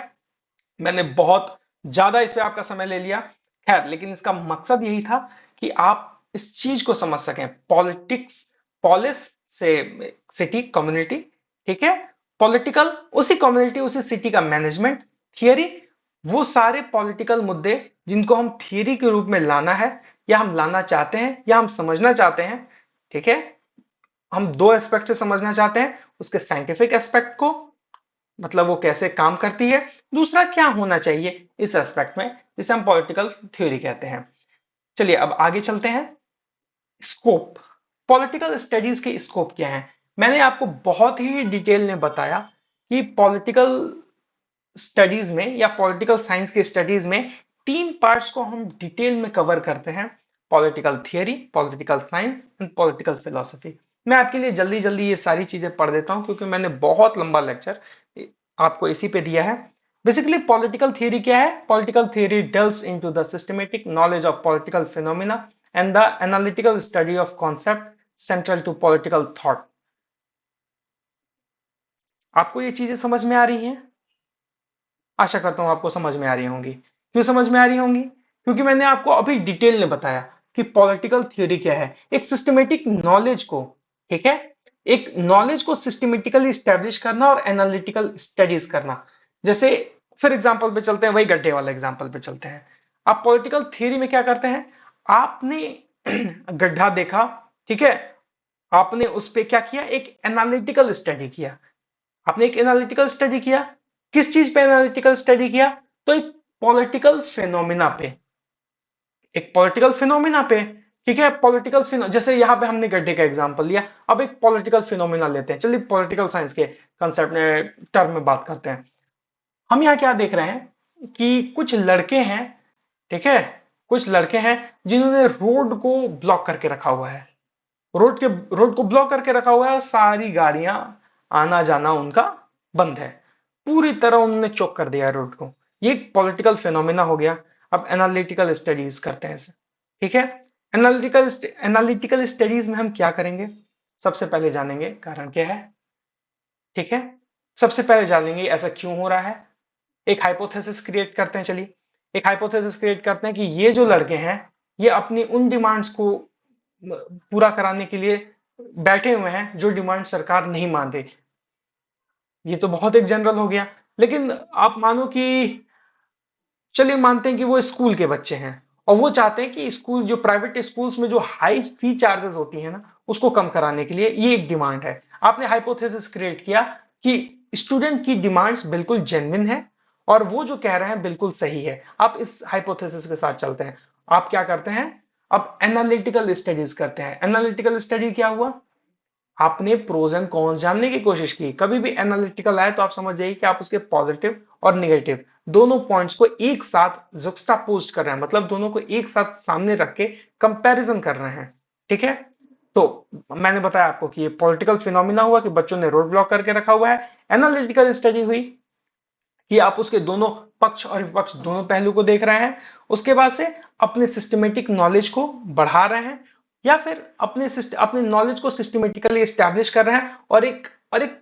मैंने बहुत ज्यादा इस पे आपका समय ले लिया। खैर, लेकिन इसका मकसद यही था कि आप इस चीज को समझ सकें। पॉलिटिक्स, पॉलिस से सिटी कम्युनिटी, ठीक है, पॉलिटिकल उसी कम्युनिटी उसी सिटी का मैनेजमेंट, थियरी, वो सारे पॉलिटिकल मुद्दे जिनको हम थियरी के रूप में लाना है, या हम लाना चाहते हैं, या हम समझना चाहते हैं, ठीक है। हम दो एस्पेक्ट से समझना चाहते हैं, उसके साइंटिफिक एस्पेक्ट को, मतलब वो कैसे काम करती है, दूसरा क्या होना चाहिए इस एस्पेक्ट में, जिसे हम पॉलिटिकल थ्योरी कहते हैं। चलिए अब आगे चलते हैं। स्कोप, पॉलिटिकल स्टडीज के स्कोप क्या है? मैंने आपको बहुत ही डिटेल में बताया कि पॉलिटिकल स्टडीज में या पॉलिटिकल साइंस की स्टडीज में तीन पार्ट्स को हम डिटेल में कवर करते हैं: political theory, political science and political philosophy. मैं आपके लिए जल्दी जल्दी ये सारी चीजें पढ़ देता हूं क्योंकि मैंने बहुत लंबा लेक्चर आपको इसी पे दिया है। बेसिकली पॉलिटिकल थियरी क्या है? Political theory delves into the systematic knowledge of political phenomena and the analytical study of concept central to political thought। आपको ये चीजें समझ में आ रही हैं? आशा करता हूं आपको समझ में आ रही होंगी। क्यों समझ में आ रही होंगी? क्योंकि मैंने आपको अभी डिटेल में बताया कि पॉलिटिकल थ्योरी क्या है। एक सिस्टमेटिक नॉलेज को, ठीक है, एक नॉलेज को सिस्टमेटिकली स्टैब्लिश करना और एनालिटिकल स्टडीज करना। जैसे फिर एग्जांपल पे चलते हैं, वही गड्ढे वाला एग्जांपल पे चलते हैं। आप पॉलिटिकल थ्योरी में क्या करते हैं? आपने गड्ढा देखा, ठीक है, आपने उस पे क्या किया? एक एनालिटिकल स्टडी किया। आपने एक एनालिटिकल स्टडी किया। किस चीज पे एनालिटिकल स्टडी किया? तो एक पॉलिटिकल फिनोमिना पे, एक पॉलिटिकल फिनोमिना पे। ठीक है। पॉलिटिकल फिनो जैसे यहाँ पे हमने गड्ढे का एग्जांपल लिया, अब एक पॉलिटिकल फिनोमिना लेते हैं। चलिए पॉलिटिकल साइंस के कंसेप्ट में टर्म में बात करते हैं। हम यहाँ क्या देख रहे हैं कि कुछ लड़के हैं, ठीक है, कुछ लड़के हैं जिन्होंने रोड को ब्लॉक करके रखा हुआ है। रोड को ब्लॉक करके रखा हुआ है और सारी गाड़ियां आना जाना उनका बंद है। पूरी तरह उन्होंने चोक कर दिया है रोड को। ये एक पॉलिटिकल फेनोमेना हो गया। अब एनालिटिकल स्टडीज करते हैं इसे, ठीक है। एनालिटिकल स्टडीज में हम क्या करेंगे? सबसे पहले जानेंगे कारण क्या है, ठीक है। सबसे पहले जानेंगे ऐसा क्यों हो रहा है। एक हाइपोथेसिस क्रिएट करते हैं। चलिए एक हाइपोथेसिस क्रिएट करते हैं कि ये जो लड़के हैं ये अपनी उन डिमांड्स को पूरा कराने के लिए बैठे हुए हैं जो डिमांड सरकार नहीं मान रही। ये तो बहुत एक जनरल हो गया, लेकिन आप मानो कि चलिए मानते हैं कि वो स्कूल के बच्चे हैं और वो चाहते हैं कि स्कूल जो प्राइवेट स्कूल्स में जो हाई फी चार्जेस होती है ना उसको कम कराने के लिए ये एक डिमांड है। आपने हाइपोथेसिस क्रिएट किया कि स्टूडेंट की डिमांड्स बिल्कुल जेन्युइन है और वो जो कह रहे हैं बिल्कुल सही है। आप इस हाइपोथेसिस के साथ चलते हैं। आप क्या करते हैं? अब एनालिटिकल स्टडीज करते हैं। एनालिटिकल स्टडी क्या हुआ? आपने प्रोज एंड कॉन्स जानने की कोशिश की। कभी भी एनालिटिकल आए तो आप समझ जाइए कि आप उसके पॉजिटिव और निगेटिव दोनों पॉइंट्स को एक साथ जुक्स्टापोज कर रहे हैं, मतलब दोनों को एक साथ सामने रख के कंपैरिजन कर रहे हैं, ठीक है। तो मैंने बताया आपको कि ये पॉलिटिकल फिनोमिना हुआ कि बच्चों ने रोड ब्लॉक करके रखा हुआ है। एनालिटिकल स्टडी हुई कि आप उसके दोनों पक्ष और विपक्ष दोनों पहलू को देख रहे हैं। उसके बाद से अपने सिस्टमेटिक नॉलेज को बढ़ा रहे हैं या फिर अपने नॉलेज को सिस्टमेटिकली एस्टैब्लिश कर रहे हैं और एक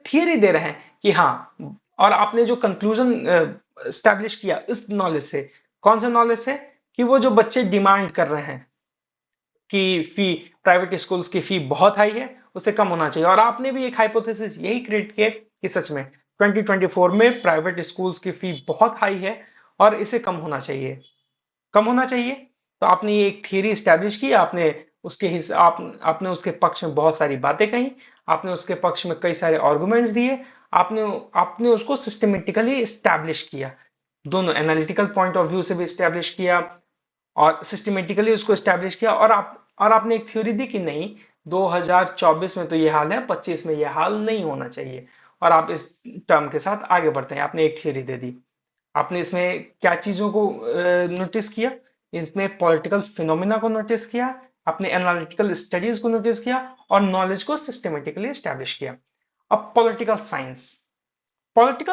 थियरी दे रहे हैं कि हाँ। और आपने जो कंक्लूजन एस्टैब्लिश किया इस नॉलेज से, कौन से नॉलेज से? कि वो जो बच्चे डिमांड कर रहे हैं कि फी प्राइवेट स्कूल्स की फी बहुत हाई है, उसे कम होना चाहिए। और आपने भी एक हाइपोथेसिस यही क्रिएट किया कि सच में 2024 में प्राइवेट स्कूल्स की फी बहुत हाई है और इसे कम होना चाहिए, कम होना चाहिए। तो आपने ये एक थियरी स्टैब्लिश की। आपने उसके पक्ष में बहुत सारी बातें कही। आपने उसके पक्ष में कई सारे आर्गुमेंट्स दिए। आपने आपने उसको सिस्टमेटिकली स्टैब्लिश किया, दोनों एनालिटिकल पॉइंट ऑफ व्यू से भी स्टैब्लिश किया और सिस्टमेटिकली उसको स्टैब्लिश किया। और आपने एक थ्योरी दी कि नहीं, 2024 में तो ये हाल है, 25 में ये हाल नहीं होना चाहिए। और आप इस टर्म के साथ आगे बढ़ते हैं। आपने एक थ्योरी दे दी। आपने इसमें क्या चीजों को नोटिस किया? इसमें पॉलिटिकल फिनोमिना को नोटिस किया, आपने एनालिटिकल स्टडीज को नोटिस किया और नॉलेज को सिस्टमेटिकली स्टैब्लिश किया। अब political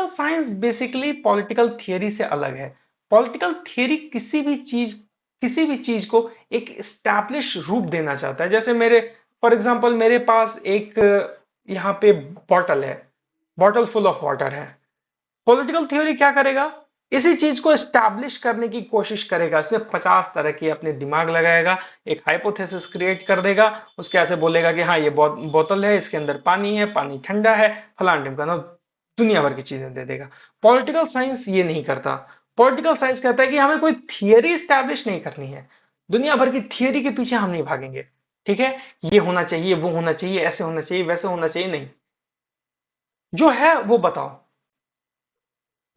science basically political theory से अलग है। पॉलिटिकल थियरी किसी भी चीज को एक स्टैब्लिश रूप देना चाहता है। जैसे फॉर एग्जांपल मेरे पास एक यहाँ पे बॉटल है, बॉटल फुल ऑफ वाटर है। पॉलिटिकल थ्योरी क्या करेगा? इसी चीज को एस्टैब्लिश करने की कोशिश करेगा। इसमें 50 तरह के अपने दिमाग लगाएगा, एक हाइपोथेसिस क्रिएट कर देगा। उसके ऐसे बोलेगा कि हाँ ये बोतल है, इसके अंदर पानी है, पानी ठंडा है, फलान ढिमकाना, दुनिया भर की चीजें दे देगा। पॉलिटिकल साइंस ये नहीं करता। पॉलिटिकल साइंस कहता है कि हमें कोई थियरी स्टैब्लिश नहीं करनी है, दुनिया भर की थियरी के पीछे हम नहीं भागेंगे, ठीक है। ये होना चाहिए, वो होना चाहिए, ऐसे होना चाहिए, वैसे होना चाहिए, नहीं, जो है वो बताओ।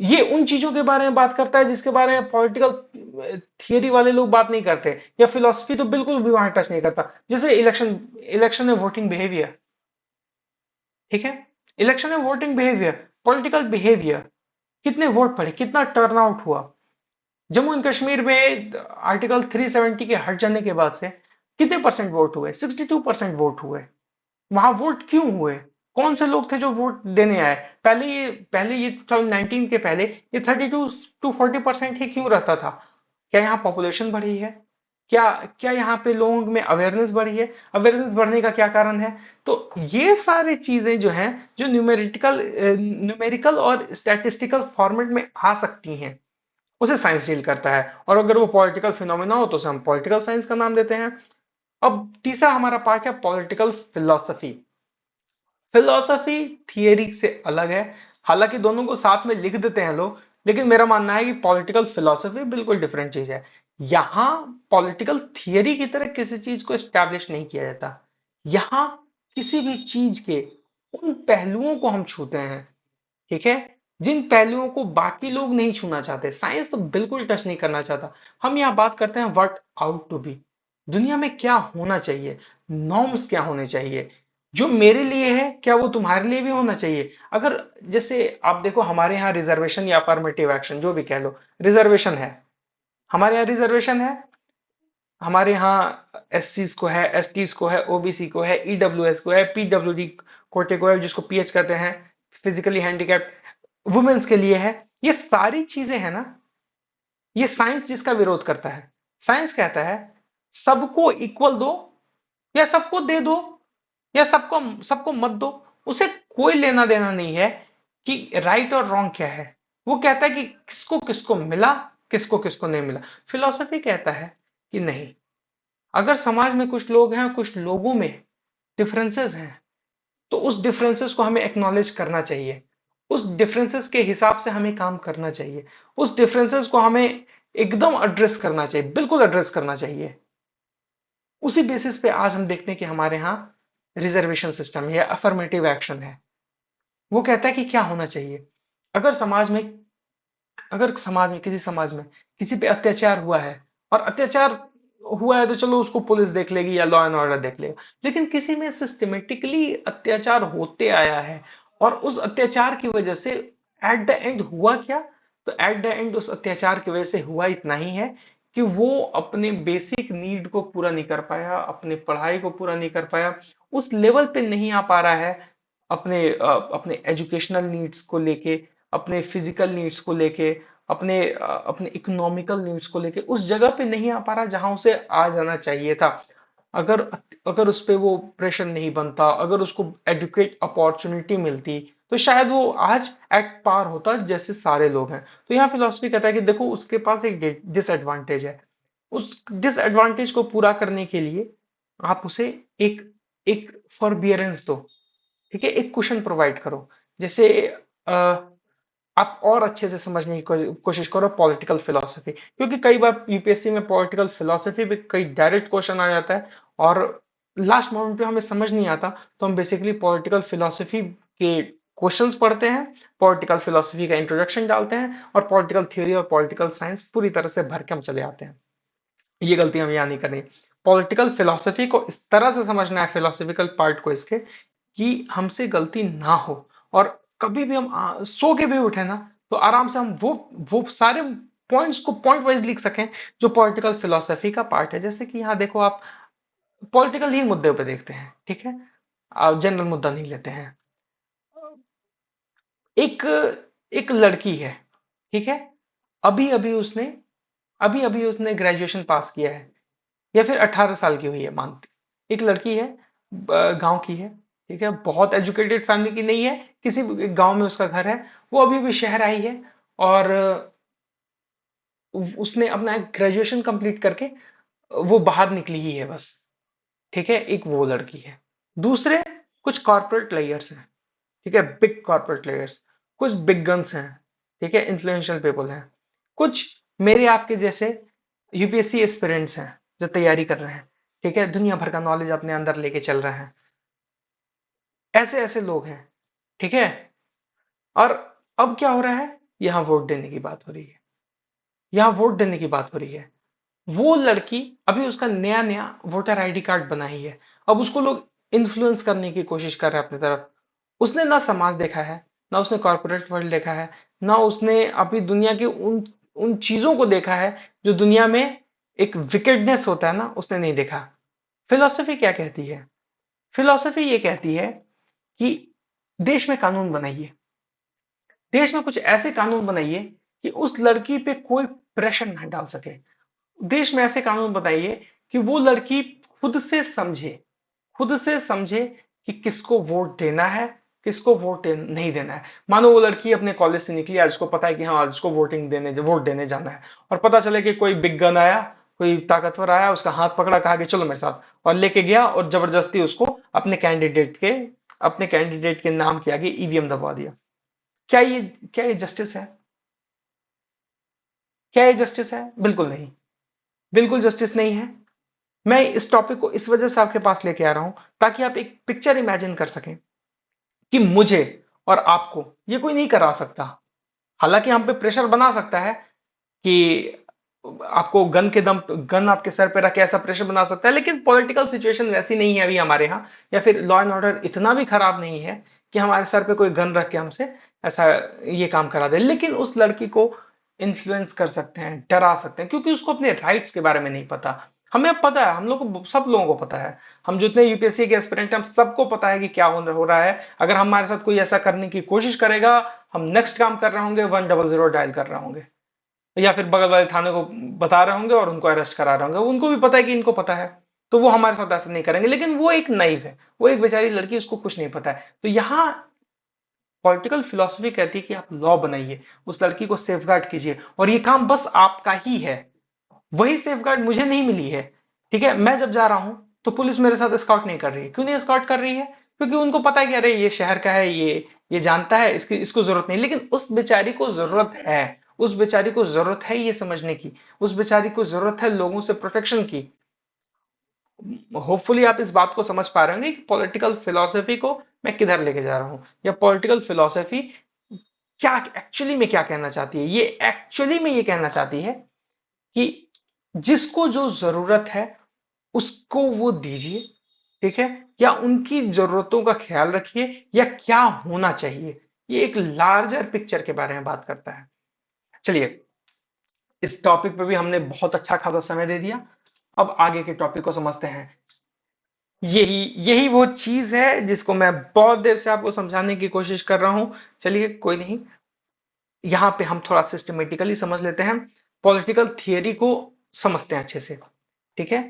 ये उन चीजों के बारे में बात करता है जिसके बारे में पॉलिटिकल थियरी वाले लोग बात नहीं करते। या फिलोसफी तो बिल्कुल भी वहां टच नहीं करता। जैसे इलेक्शन इलेक्शन में वोटिंग बिहेवियर, ठीक है। इलेक्शन में वोटिंग बिहेवियर, पॉलिटिकल बिहेवियर, कितने वोट पड़े, कितना टर्नआउट हुआ। जम्मू एंड कश्मीर में आर्टिकल 370 के हट जाने के बाद से कितने परसेंट वोट हुए? 62% वोट हुए। वहां वोट क्यों हुए? कौन से लोग थे जो वोट देने आए? पहले ये 2019 के पहले ये 32 to 40% ही क्यों रहता था? क्या यहाँ पॉपुलेशन बढ़ी है? क्या क्या यहाँ पे लोगों में अवेयरनेस बढ़ी है? अवेयरनेस बढ़ने का क्या कारण है? तो ये सारी चीजें जो हैं, जो न्यूमेरिकल और स्टैटिस्टिकल फॉर्मेट में आ सकती हैं, उसे साइंस डील करता है। और अगर वो पॉलिटिकल फिनोमिना हो तो उसे हम पॉलिटिकल साइंस का नाम देते हैं। अब तीसरा हमारा पार्ट है पॉलिटिकल फिलोसफी। फिलोसफी थियरी से अलग है। हालांकि दोनों को साथ में लिख देते हैं लोग, लेकिन मेरा मानना है कि पॉलिटिकल फिलोसफी बिल्कुल डिफरेंट चीज है। यहां पॉलिटिकल थियरी की तरह किसी चीज को एस्टैब्लिश नहीं किया जाता। यहां किसी भी चीज के उन पहलुओं को हम छूते हैं, ठीक है, जिन पहलुओं को बाकी लोग नहीं छूना चाहते। साइंस तो बिल्कुल टच नहीं करना चाहता। हम यहाँ बात करते हैं व्हाट आउट टू बी, दुनिया में क्या होना चाहिए, नॉर्म्स क्या होने चाहिए, जो मेरे लिए है क्या वो तुम्हारे लिए भी होना चाहिए। अगर जैसे आप देखो हमारे यहाँ रिजर्वेशन या अफर्मेटिव एक्शन जो भी कह लो, रिजर्वेशन है, हमारे यहाँ रिजर्वेशन है, हमारे यहाँ एस को है, एस को है, ओबीसी को है, ईडब्ल्यूएस को है, पीडब्ल्यूडी कोटे को है जिसको पीएच कहते हैं, फिजिकली हैंडीकैप्ड वुमेन्स के लिए है। ये सारी चीजें हैं ना, ये साइंस जिसका विरोध करता है। साइंस कहता है सबको इक्वल दो, या सबको दे दो, या सबको सबको मत दो। उसे कोई लेना देना नहीं है कि राइट और रॉन्ग क्या है। वो कहता है कि किसको किसको मिला, किसको किसको नहीं मिला। फिलॉसफी कहता है कि नहीं, अगर समाज में कुछ लोग हैं, कुछ लोगों में डिफरेंसेस हैं, तो उस डिफरेंसेस को हमें एक्नॉलेज करना चाहिए, उस डिफरेंसेस के हिसाब से हमें काम करना चाहिए, उस डिफरेंसेस को हमें एकदम एड्रेस करना चाहिए, बिल्कुल एड्रेस करना चाहिए। उसी बेसिस पे आज हम देखते हैं कि हमारे यहाँ रिजर्वेशन सिस्टम है या अफर्मेटिव एक्शन है। वो कहता है कि क्या होना चाहिए। अगर समाज में अगर समाज में किसी समाज में किसी पे अत्याचार हुआ है, और अत्याचार हुआ है तो चलो उसको पुलिस देख लेगी या लॉ एंड ऑर्डर देख लेगा, लेकिन किसी में सिस्टमेटिकली अत्याचार होते आया है और उस अत्याचार की वजह से एट द एंड हुआ क्या, तो एट द एंड उस अत्याचार की वजह से हुआ इतना ही है कि वो अपने बेसिक नीड को पूरा नहीं कर पाया, अपने पढ़ाई को पूरा नहीं कर पाया, उस लेवल पे नहीं आ पा रहा है, अपने एजुकेशनल नीड्स को लेके, अपने फिजिकल नीड्स को लेके, अपने इकोनॉमिकल नीड्स को लेके उस जगह पे नहीं आ पा रहा जहां उसे आ जाना चाहिए था। अगर अगर उस पे वो प्रेशर नहीं बनता, अगर उसको एडुकेट अपॉर्चुनिटी मिलती, तो शायद वो आज एट पार होता जैसे सारे लोग हैं। तो यहाँ फिलोसफी कहता है कि देखो उसके पास एक डिसएडवांटेज है, उस डिसएडवांटेज को पूरा करने के लिए आप उसे एक एक फॉरबियरेंस दो, ठीक है, एक क्वेश्चन प्रोवाइड करो। जैसे आप और अच्छे से समझने की कोशिश करो पॉलिटिकल फिलोसफी, क्योंकि कई बार यूपीएससी में पॉलिटिकल फिलोसफी पे कई डायरेक्ट क्वेश्चन आ जाता है और लास्ट मोमेंट पे हमें समझ नहीं आता, तो हम बेसिकली पॉलिटिकल फिलोसफी के क्वेश्चंस पढ़ते हैं, पॉलिटिकल फिलोसफी का इंट्रोडक्शन डालते हैं और पॉलिटिकल थ्योरी और पॉलिटिकल साइंस पूरी तरह से भर के हम चले आते हैं। ये गलती हम यहाँ नहीं करनी। पॉलिटिकल फिलोसफी को इस तरह से समझना है, फिलोसफिकल पार्ट को इसके, कि हमसे गलती ना हो, और कभी भी हम सो के भी उठे ना, तो आराम से हम वो सारे पॉइंट्स को पॉइंट वाइज लिख सकें जो पॉलिटिकल फिलोसफी का पार्ट है। जैसे कि यहाँ देखो आप पॉलिटिकल ही मुद्दे पे देखते हैं, ठीक है, आप जनरल मुद्दा नहीं लेते हैं। एक एक लड़की है, ठीक है, अभी अभी उसने अभी अभी उसने ग्रेजुएशन पास किया है, या फिर 18 साल की हुई है मानती, एक लड़की है, गांव की है, ठीक है, बहुत एजुकेटेड फैमिली की नहीं है, किसी गांव में उसका घर है, वो अभी भी शहर आई है, और उसने अपना ग्रेजुएशन कंप्लीट करके वो बाहर निकली ही है बस, ठीक है, एक वो लड़की है। दूसरे कुछ कॉर्पोरेट लेयर्स हैं, ठीक है, बिग कॉर्पोरेट लेयर्स, कुछ बिग गन्स हैं, ठीक है, इन्फ्लुएंशियल पीपल हैं, कुछ मेरे आपके जैसे यूपीएससी एस्पिरेंट्स हैं जो तैयारी कर रहे हैं, ठीक है, दुनिया भर का नॉलेज अपने अंदर लेके चल रहे हैं। ऐसे ऐसे लोग हैं, ठीक है। और अब क्या हो रहा है, यहाँ वोट देने की बात हो रही है, यहाँ वोट देने की बात हो रही है। वो लड़की अभी उसका नया नया वोटर आईडी कार्ड बनाई है, अब उसको लोग इन्फ्लुएंस करने की कोशिश कर रहे हैं अपनी तरफ। उसने ना समाज देखा है, ना उसने कॉर्पोरेट वर्ल्ड देखा है, ना उसने अभी दुनिया की उन उन चीजों को देखा है जो दुनिया में एक विकेडनेस होता है ना, उसने नहीं देखा। फिलॉसफी क्या कहती है, फिलॉसफी ये कहती है कि देश में कानून बनाइए, देश में कुछ ऐसे कानून बनाइए कि उस लड़की पे कोई प्रेशर ना डाल सके। देश में ऐसे कानून बनाइए कि वो लड़की खुद से समझे, खुद से समझे कि किसको वोट देना है, किसको नहीं देना है। मानो वो लड़की अपने कॉलेज से निकली, आज उसको पता है कि हाँ आज उसको वोट देने जाना है, और पता चले कि कोई बिग गन आया, कोई ताकतवर आया, उसका हाथ पकड़ा, कहा कि चलो मेरे साथ, और लेके गया और जबरदस्ती उसको अपने कैंडिडेट के नाम के आगे ईवीएम दबा दिया। क्या ये क्या ये जस्टिस है? क्या ये जस्टिस है? बिल्कुल नहीं, बिल्कुल जस्टिस नहीं है। मैं इस टॉपिक को इस वजह से आपके पास लेके आ रहा हूं ताकि आप एक पिक्चर इमेजिन कर सकें कि मुझे और आपको ये कोई नहीं करा सकता। हालांकि हम पे प्रेशर बना सकता है कि आपको गन आपके सर पे रख के ऐसा प्रेशर बना सकता है, लेकिन पॉलिटिकल सिचुएशन वैसी नहीं है अभी हमारे यहाँ, या फिर लॉ एंड ऑर्डर इतना भी खराब नहीं है कि हमारे सर पे कोई गन रख के हमसे ऐसा ये काम करा दे। लेकिन उस लड़की को इन्फ्लुएंस कर सकते हैं, डरा सकते हैं, क्योंकि उसको अपने राइट्स के बारे में नहीं पता। हमें अब पता है, हम लोग को, सब लोगों को पता है, हम जितने यूपीएससी के एस्पिरेंट हैं, हम सबको पता है कि क्या हो रहा है। अगर हमारे साथ कोई ऐसा करने की कोशिश करेगा, हम नेक्स्ट काम कर रहे होंगे 100 डायल कर रहे होंगे, या फिर बगल वाले थाने को बता रहे होंगे और उनको अरेस्ट करा रहे होंगे। उनको भी पता है कि इनको पता है, तो वो हमारे साथ ऐसा नहीं करेंगे। लेकिन वो एक नाइव है, वो एक बेचारी लड़की, उसको कुछ नहीं पता है। तो यहाँ पॉलिटिकल फिलॉसफी कहती है कि आप लॉ बनाइए, उस लड़की को सेफगार्ड कीजिए, और ये काम बस आपका ही है। वही सेफगार्ड मुझे नहीं मिली है। ठीक है, मैं जब जा रहा हूं तो पुलिस मेरे साथ स्कॉट नहीं कर रही है। क्यों नहीं स्कॉट कर रही है? क्योंकि उनको पता है कि अरे ये शहर का है, ये जानता है, इसकी इसको जरूरत नहीं। लेकिन उस बेचारी को जरूरत है, उस बेचारी को जरूरत है ये समझने की, उस बेचारी को जरूरत है लोगों से प्रोटेक्शन की। होपफुली आप इस बात को समझ पा रहे होंगे कि पॉलिटिकल फिलॉसफी को मैं किधर लेके जा रहा हूं, या पॉलिटिकल फिलॉसफी क्या एक्चुअली में क्या कहना चाहती है। ये एक्चुअली में ये कहना चाहती है कि जिसको जो जरूरत है उसको वो दीजिए, ठीक है, या उनकी जरूरतों का ख्याल रखिए, या क्या होना चाहिए। ये एक लार्जर पिक्चर के बारे में बात करता है। चलिए, इस टॉपिक पे भी हमने बहुत अच्छा खासा समय दे दिया। अब आगे के टॉपिक को समझते हैं। यही यही वो चीज है जिसको मैं बहुत देर से आपको समझाने की कोशिश कर रहा हूं। चलिए, कोई नहीं, यहाँ पे हम थोड़ा सिस्टमेटिकली समझ लेते हैं, पॉलिटिकल थियरी को समझते हैं अच्छे से। ठीक है,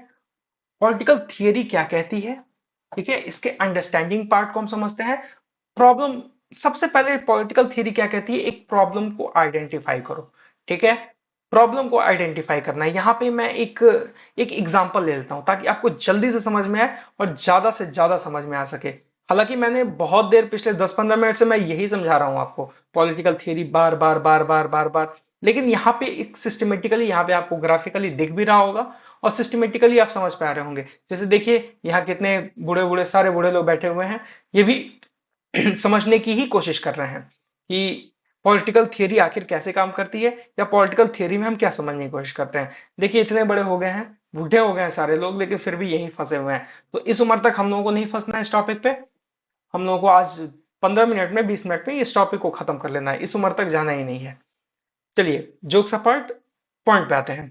पॉलिटिकल थियरी क्या कहती है, ठीक है, इसके अंडरस्टैंडिंग पार्ट को हम समझते हैं। प्रॉब्लम, सबसे पहले पॉलिटिकल थियरी क्या कहती है, एक प्रॉब्लम को आइडेंटिफाई करो। ठीक है, प्रॉब्लम को आइडेंटिफाई करना है। यहाँ पे मैं एक एक एग्जांपल ले लेता हूँ ताकि आपको जल्दी से समझ में आए और ज्यादा से ज्यादा समझ में आ सके। हालांकि मैंने बहुत देर, पिछले 10-15 मिनट से मैं यही समझा रहा हूँ आपको, पॉलिटिकल थियरी बार बार बार बार बार बार। लेकिन यहाँ पे एक सिस्टमेटिकली, यहाँ पे आपको ग्राफिकली दिख भी रहा होगा और सिस्टमेटिकली आप समझ पा रहे होंगे। जैसे देखिए, यहाँ कितने बूढ़े बूढ़े, सारे बूढ़े लोग बैठे हुए हैं, ये भी समझने की ही कोशिश कर रहे हैं कि पॉलिटिकल थियरी आखिर कैसे काम करती है, या पॉलिटिकल थियरी में हम क्या समझने की कोशिश करते हैं। देखिए, इतने बड़े हो गए हैं, बूढ़े हो गए हैं सारे लोग, लेकिन फिर भी यहीं फंसे हुए हैं। तो इस उम्र तक हम लोगों को नहीं फंसना है इस टॉपिक पे। हम लोगों को आज 15 मिनट में, 20 मिनट में इस टॉपिक को खत्म कर लेना है, इस उम्र तक जाना ही नहीं है। चलिए, जोक्स अपार्ट, पॉइंट पे आते हैं।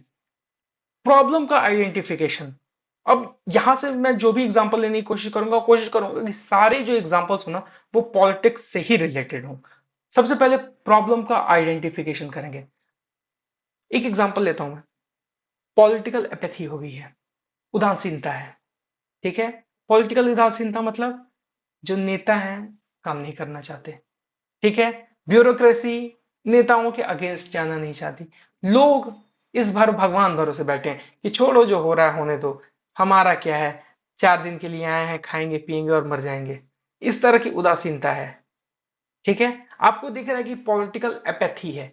प्रॉब्लम का आइडेंटिफिकेशन। अब यहां से मैं जो भी एग्जांपल लेने की कोशिश करूंगा कि सारे जो एग्जांपल्स हो ना, वो पॉलिटिक्स से ही रिलेटेड हो। सबसे पहले प्रॉब्लम का आइडेंटिफिकेशन करेंगे। एक एग्जांपल लेता हूं मैं, पॉलिटिकल एपैथी हो गई है, उदासीनता है। ठीक है, पॉलिटिकल उदासीनता मतलब जो नेता हैं, काम नहीं करना चाहते। ठीक है, ब्यूरोक्रेसी नेताओं के अगेंस्ट जाना नहीं चाहती। लोग इस भर भगवान भरोसे बैठे हैं कि छोड़ो, जो हो रहा है होने दो, हमारा क्या है, 4 दिन के लिए आए हैं, खाएंगे पिएंगे और मर जाएंगे। इस तरह की उदासीनता है। ठीक है, आपको दिख रहा है कि पॉलिटिकल एपैथी है,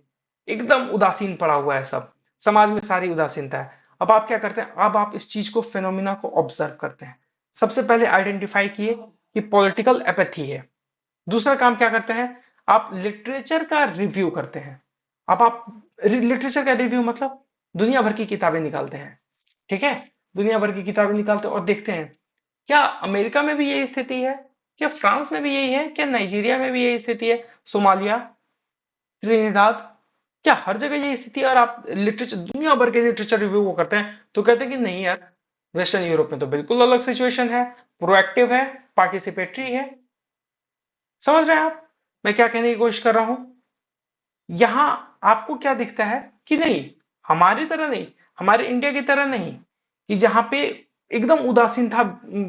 एकदम उदासीन पड़ा हुआ है सब, समाज में सारी उदासीनता है। अब आप क्या करते हैं, अब आप इस चीज को, फिनोमिना को ऑब्जर्व करते हैं। सबसे पहले आइडेंटिफाई किए कि पॉलिटिकल एपैथी है। दूसरा काम क्या करते हैं, आप लिटरेचर का रिव्यू करते हैं। अब आप लिटरेचर का रिव्यू मतलब दुनिया भर की किताबें निकालते हैं। ठीक है, दुनिया भर की किताबें निकालते हैं और देखते हैं, क्या अमेरिका में भी यही स्थिति है, क्या फ्रांस में भी यही है, क्या नाइजीरिया में भी यही स्थिति है, सोमालिया, त्रिनिदाद, क्या हर जगह यही स्थिति है। और आप लिटरेचर, दुनिया भर के लिटरेचर रिव्यू को करते हैं तो कहते हैं कि नहीं यार, वेस्टर्न यूरोप में तो बिल्कुल अलग सिचुएशन है, प्रोएक्टिव है, पार्टिसिपेटरी है। समझ रहे हैं आप मैं क्या कहने की कोशिश कर रहा हूं। यहां आपको क्या दिखता है कि नहीं, हमारी तरह नहीं, हमारे इंडिया की तरह नहीं, कि जहां पे एकदम उदासीनता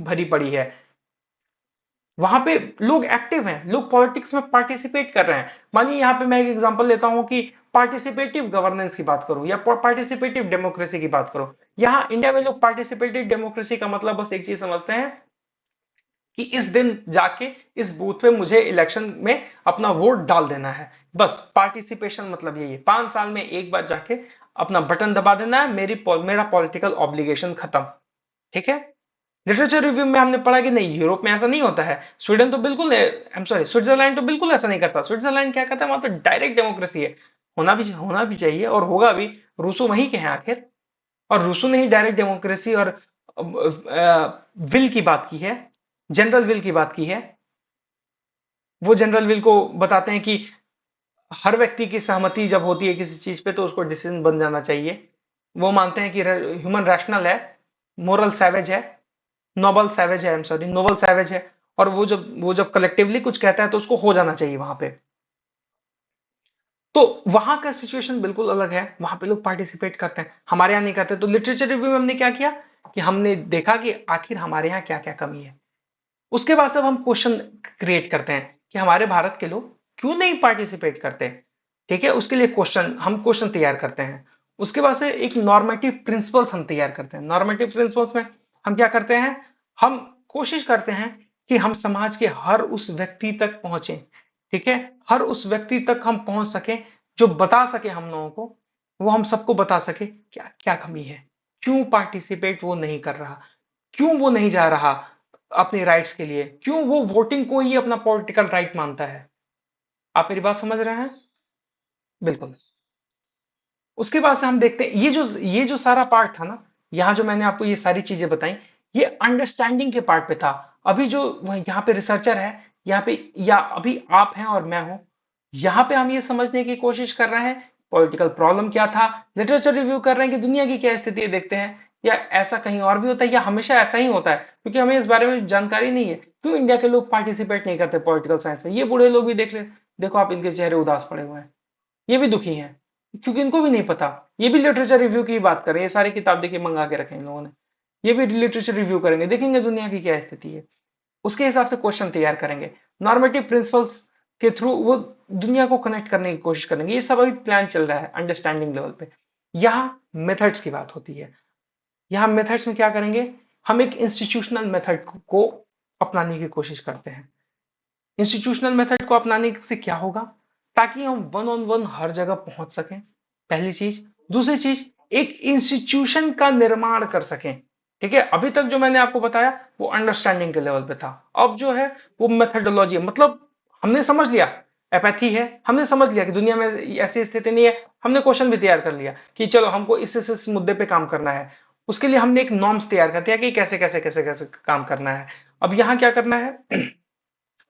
भरी पड़ी है। वहां पे लोग एक्टिव हैं, लोग पॉलिटिक्स में पार्टिसिपेट कर रहे हैं। मानिए, यहां पे मैं एक एग्जांपल लेता हूं कि पार्टिसिपेटिव गवर्नेंस की बात करूं या पार्टिसिपेटिव डेमोक्रेसी की बात करूं। यहां इंडिया में लोग पार्टिसिपेटिव डेमोक्रेसी का मतलब बस एक चीज समझते हैं कि इस दिन जाके इस बूथ पे मुझे इलेक्शन में अपना वोट डाल देना है। बस पार्टिसिपेशन मतलब यही है, 5 साल में एक बार जाके अपना बटन दबा देना है, मेरा पॉलिटिकल ऑब्लिगेशन खत्म। ठीक है, लिटरेचर रिव्यू में हमने पढ़ा कि नहीं, यूरोप में ऐसा नहीं होता है। स्वीडन तो बिल्कुल, आई एम सॉरी, स्विट्जरलैंड तो बिल्कुल ऐसा नहीं करता। स्विट्जरलैंड क्या करता है, वहां तो डायरेक्ट डेमोक्रेसी है। होना भी चाहिए और होगा भी। रूसो वहीं के हैं आखिर, और रूसो ने ही डायरेक्ट डेमोक्रेसी और विल की बात की है, जनरल विल की बात की है। वो जनरल विल को बताते हैं कि हर व्यक्ति की सहमति जब होती है किसी चीज पे तो उसको डिसीजन बन जाना चाहिए। वो मानते हैं कि ह्यूमन रैशनल है, मोरल सैवेज है, नोबल सैवेज है, I am sorry, noble savage है। और वो जब कलेक्टिवली कुछ कहता है तो उसको हो जाना चाहिए वहां पे। तो वहां का सिचुएशन बिल्कुल अलग है, वहां पे लोग पार्टिसिपेट करते हैं, हमारे यहाँ नहीं करते। तो लिटरेचर रिव्यू में हमने क्या किया कि हमने देखा कि आखिर हमारे यहाँ क्या क्या कमी है। उसके बाद से अब हम क्वेश्चन क्रिएट करते हैं कि हमारे भारत के लोग क्यों नहीं पार्टिसिपेट करते। ठीक है, उसके लिए क्वेश्चन तैयार करते हैं। उसके बाद से एक नॉर्मेटिव प्रिंसिपल्स हम तैयार करते हैं। नॉर्मेटिव प्रिंसिपल्स में हम क्या करते हैं, हम कोशिश करते हैं कि हम समाज के हर उस व्यक्ति तक पहुंचे। ठीक है, हर उस व्यक्ति तक हम पहुंच सके जो बता सके हम लोगों को, वो हम सबको बता सके क्या क्या कमी है, क्यों पार्टिसिपेट वो नहीं कर रहा, क्यों वो नहीं जा रहा अपने राइट्स के लिए, क्यों वो वोटिंग को ही अपना पॉलिटिकल राइट मानता है। आप मेरी बात समझ रहे हैं? बिल्कुल। उसके बाद से हम देखते हैं ये जो सारा पार्ट था ना, यहाँ जो मैंने आपको ये सारी चीजें बताई, ये अंडरस्टैंडिंग के पार्ट पे था। अभी जो यहाँ पे रिसर्चर है, यहाँ पे, या अभी आप हैं और मैं हूं, यहाँ पे हम ये समझने की कोशिश कर रहे हैं पॉलिटिकल प्रॉब्लम क्या था, लिटरेचर रिव्यू कर रहे हैं कि दुनिया की क्या स्थिति है देखते हैं, या ऐसा कहीं और भी होता है, या हमेशा ऐसा ही होता है क्योंकि हमें इस बारे में जानकारी नहीं है। क्यों इंडिया के लोग पार्टिसिपेट नहीं करते पॉलिटिकल साइंस में? ये बूढ़े लोग भी देख ले, देखो आप, इनके चेहरे उदास पड़े हुए हैं, ये भी दुखी हैं क्योंकि इनको भी नहीं पता। ये भी लिटरेचर रिव्यू की बात करें, ये सारी किताब देखिए मंगा के रखे इन लोगों ने, ये भी लिटरेचर रिव्यू करेंगे, देखेंगे दुनिया की क्या स्थिति है, उसके हिसाब से क्वेश्चन तैयार करेंगे। नॉर्मेटिव प्रिंसिपल्स के थ्रू वो दुनिया को कनेक्ट करने की कोशिश करेंगे। ये सब अभी प्लान चल रहा है अंडरस्टैंडिंग लेवल पे। यहाँ मेथड्स की बात होती है। यहाँ मेथड्स में क्या करेंगे, हम एक इंस्टीट्यूशनल मेथड को अपनाने की कोशिश करते हैं। इंस्टीट्यूशनल मेथड को अपनाने से क्या होगा, ताकि हम वन ऑन वन हर जगह पहुंच सकें, पहली चीज। दूसरी चीज, एक इंस्टीट्यूशन का निर्माण कर सकें। ठीक है, अभी तक जो मैंने आपको बताया वो अंडरस्टैंडिंग के लेवल पे था। अब जो है वो मेथडोलॉजी है, मतलब हमने समझ लिया एपैथी है, हमने समझ लिया कि दुनिया में ऐसी स्थिति नहीं है, हमने क्वेश्चन भी तैयार कर लिया कि चलो हमको इस मुद्दे पे काम करना है। उसके लिए हमने एक नॉर्म्स तैयार कर दिया कि कैसे कैसे कैसे कैसे काम करना है। अब यहाँ क्या करना है,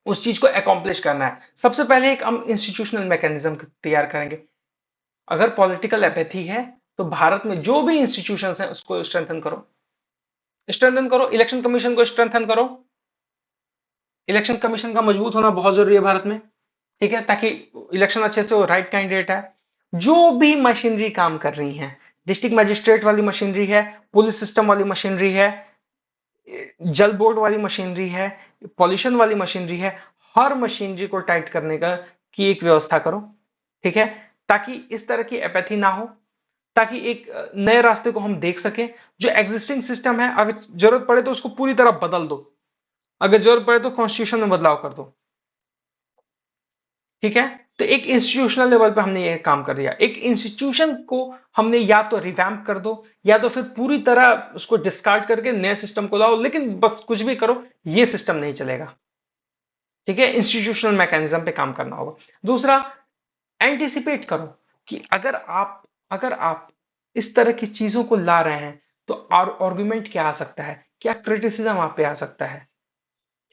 उस चीज को अकॉम्प्लिश करना है। सबसे पहले एक हम इंस्टीट्यूशनल मैकेनिज्म तैयार करेंगे। अगर पॉलिटिकल एपैथी है तो भारत में जो भी इंस्टीट्यूशंस हैं उसको स्ट्रेंथन करो, स्ट्रेंथन करो, इलेक्शन कमीशन को स्ट्रेंथन करो। इलेक्शन कमीशन का मजबूत होना बहुत जरूरी है भारत में। ठीक है, ताकि इलेक्शन अच्छे से हो, राइट कैंडिडेट है। जो भी मशीनरी काम कर रही है, डिस्ट्रिक्ट मजिस्ट्रेट वाली मशीनरी है, पुलिस सिस्टम वाली मशीनरी है, जल बोर्ड वाली मशीनरी है, पॉल्यूशन वाली मशीनरी है, हर मशीनरी को टाइट करने का की एक व्यवस्था करो। ठीक है, ताकि इस तरह की एपैथी ना हो, ताकि एक नए रास्ते को हम देख सकें। जो एग्जिस्टिंग सिस्टम है, अगर जरूरत पड़े तो उसको पूरी तरह बदल दो, अगर जरूरत पड़े तो कॉन्स्टिट्यूशन में बदलाव कर दो। ठीक है, तो एक इंस्टीट्यूशनल लेवल पे हमने ये काम कर दिया। एक इंस्टीट्यूशन को हमने या तो रिवैम्प कर दो, या तो फिर पूरी तरह उसको डिस्कार्ड करके नए सिस्टम को लाओ, लेकिन बस कुछ भी करो, ये सिस्टम नहीं चलेगा। ठीक है, इंस्टीट्यूशनल मैकेनिज्म पे काम करना होगा। दूसरा, एंटिसिपेट करो कि अगर आप इस तरह की चीजों को ला रहे हैं तो आर्गुमेंट क्या आ सकता है, क्या क्रिटिसिज्म आप पे आ सकता है।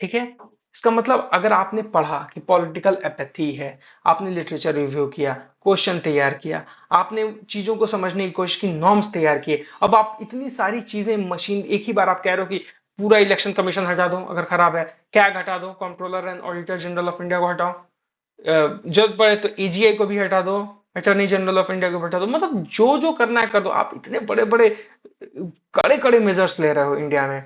ठीक है, इसका मतलब अगर आपने पढ़ा कि पॉलिटिकल एपैथी है, आपने लिटरेचर रिव्यू किया, क्वेश्चन तैयार किया, आपने चीजों को समझने की कोशिश की, नॉर्म्स तैयार किए, अब आप इतनी सारी चीजें मशीन एक ही बार आप कह रहे हो कि पूरा इलेक्शन कमीशन हटा दो अगर खराब है, कैग हटा दो, controller and auditor general of India को हटाओ, जरूरत पड़े तो एजीआई को भी हटा दो, अटॉर्नी जनरल ऑफ इंडिया को भी हटा दो, मतलब जो जो करना है कर दो। आप इतने बड़े बड़े कड़े कड़े मेजर्स ले रहे हो इंडिया में,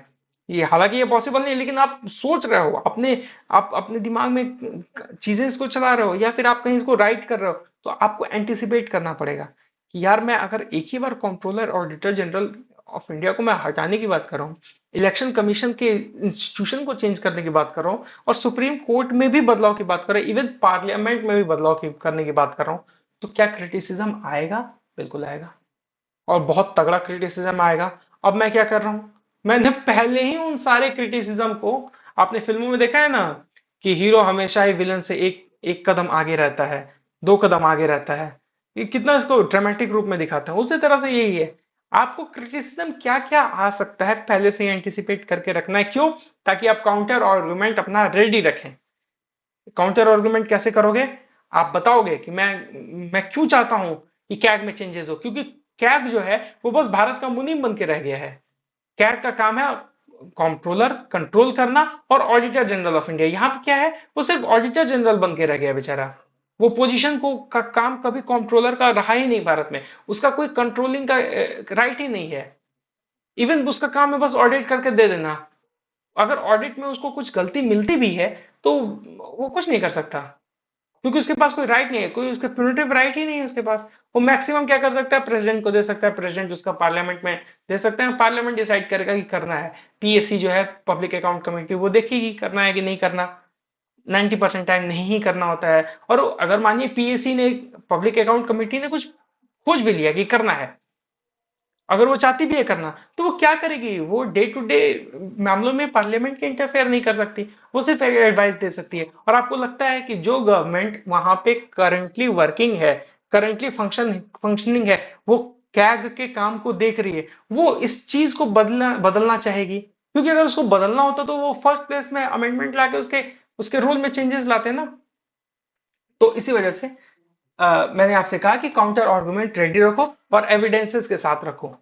ये हालांकि ये पॉसिबल नहीं है, लेकिन आप सोच रहे हो अपने, आप अपने दिमाग में चीजें इसको चला रहे हो, या फिर आप कहीं इसको राइट कर रहे हो, तो आपको एंटिसिपेट करना पड़ेगा कि यार मैं अगर एक ही बार controller auditor general of India को मैं हटाने की बात कर रहा हूँ, इलेक्शन कमीशन के इंस्टीट्यूशन को चेंज करने की बात कर रहा हूँ, और सुप्रीम कोर्ट में भी बदलाव की बात कर रहा हूँ, इवन पार्लियामेंट में भी बदलाव करने की बात कर रहा हूँ, तो क्या क्रिटिसिज्म आएगा? बिल्कुल आएगा, और बहुत तगड़ा क्रिटिसिज्म आएगा। अब मैं क्या कर रहा हूं, मैंने पहले ही उन सारे क्रिटिसिज्म को, आपने फिल्मों में देखा है ना कि हीरो हमेशा ही विलन से एक एक कदम आगे रहता है, दो कदम आगे रहता है, ये कितना इसको ड्रामेटिक रूप में दिखाते हैं, उसी तरह से यही है। आपको क्रिटिसिज्म क्या क्या आ सकता है पहले से ही एंटिसिपेट करके रखना है। क्यों? ताकि आप काउंटर आर्गुमेंट अपना रेडी रखें। काउंटर आर्गुमेंट कैसे करोगे? आप बताओगे कि मैं क्यों चाहता हूं कि कैग में चेंजेस हो, क्योंकि कैग जो है वो बस भारत का मुनीम बन के रह गया है। कैग का काम है कंट्रोलर कंट्रोल करना और ऑडिटर जनरल ऑफ इंडिया। यहाँ पे क्या है, वो सिर्फ ऑडिटर जनरल बन के रह गया बेचारा। वो पोजीशन को का काम कभी कंट्रोलर का रहा ही नहीं भारत में। उसका कोई कंट्रोलिंग का राइट ही नहीं है। इवन उसका काम है बस ऑडिट करके दे देना। अगर ऑडिट में उसको कुछ गलती मिलती भी है तो वो कुछ नहीं कर सकता, क्योंकि उसके पास कोई राइट नहीं है, कोई उसके प्यूनिटिव राइट ही नहीं है उसके पास। वो मैक्सिमम क्या कर सकता है, प्रेसिडेंट को दे सकता है, प्रेसिडेंट उसका पार्लियामेंट में दे सकते हैं, पार्लियामेंट डिसाइड करेगा कि करना है। पीएससी जो है पब्लिक अकाउंट कमेटी, वो देखेगी करना है कि नहीं करना। 90% टाइम नहीं ही करना होता है। और अगर मानिए पीएससी ने, पब्लिक अकाउंट कमेटी ने कुछ खोज भी लिया कि करना है, अगर वो चाहती भी है करना, तो वो क्या करेगी? वो डे टू डे मामलों में पार्लियामेंट के इंटरफेयर नहीं कर सकती। वो सिर्फ एडवाइस दे सकती है। और आपको लगता है कि जो गवर्नमेंट वहां पे करंटली वर्किंग है, करंटली फंक्शनिंग है, वो कैग के काम को देख रही है, वो इस चीज को बदलना बदलना चाहेगी। क्योंकि अगर उसको बदलना होता तो वो फर्स्ट प्लेस में अमेंडमेंट लाके उसके उसके रूल में चेंजेस लाते ना। तो इसी वजह से मैंने आपसे कहा कि काउंटर आर्गुमेंट रेडी रखो और एविडेंसेस के साथ रखो।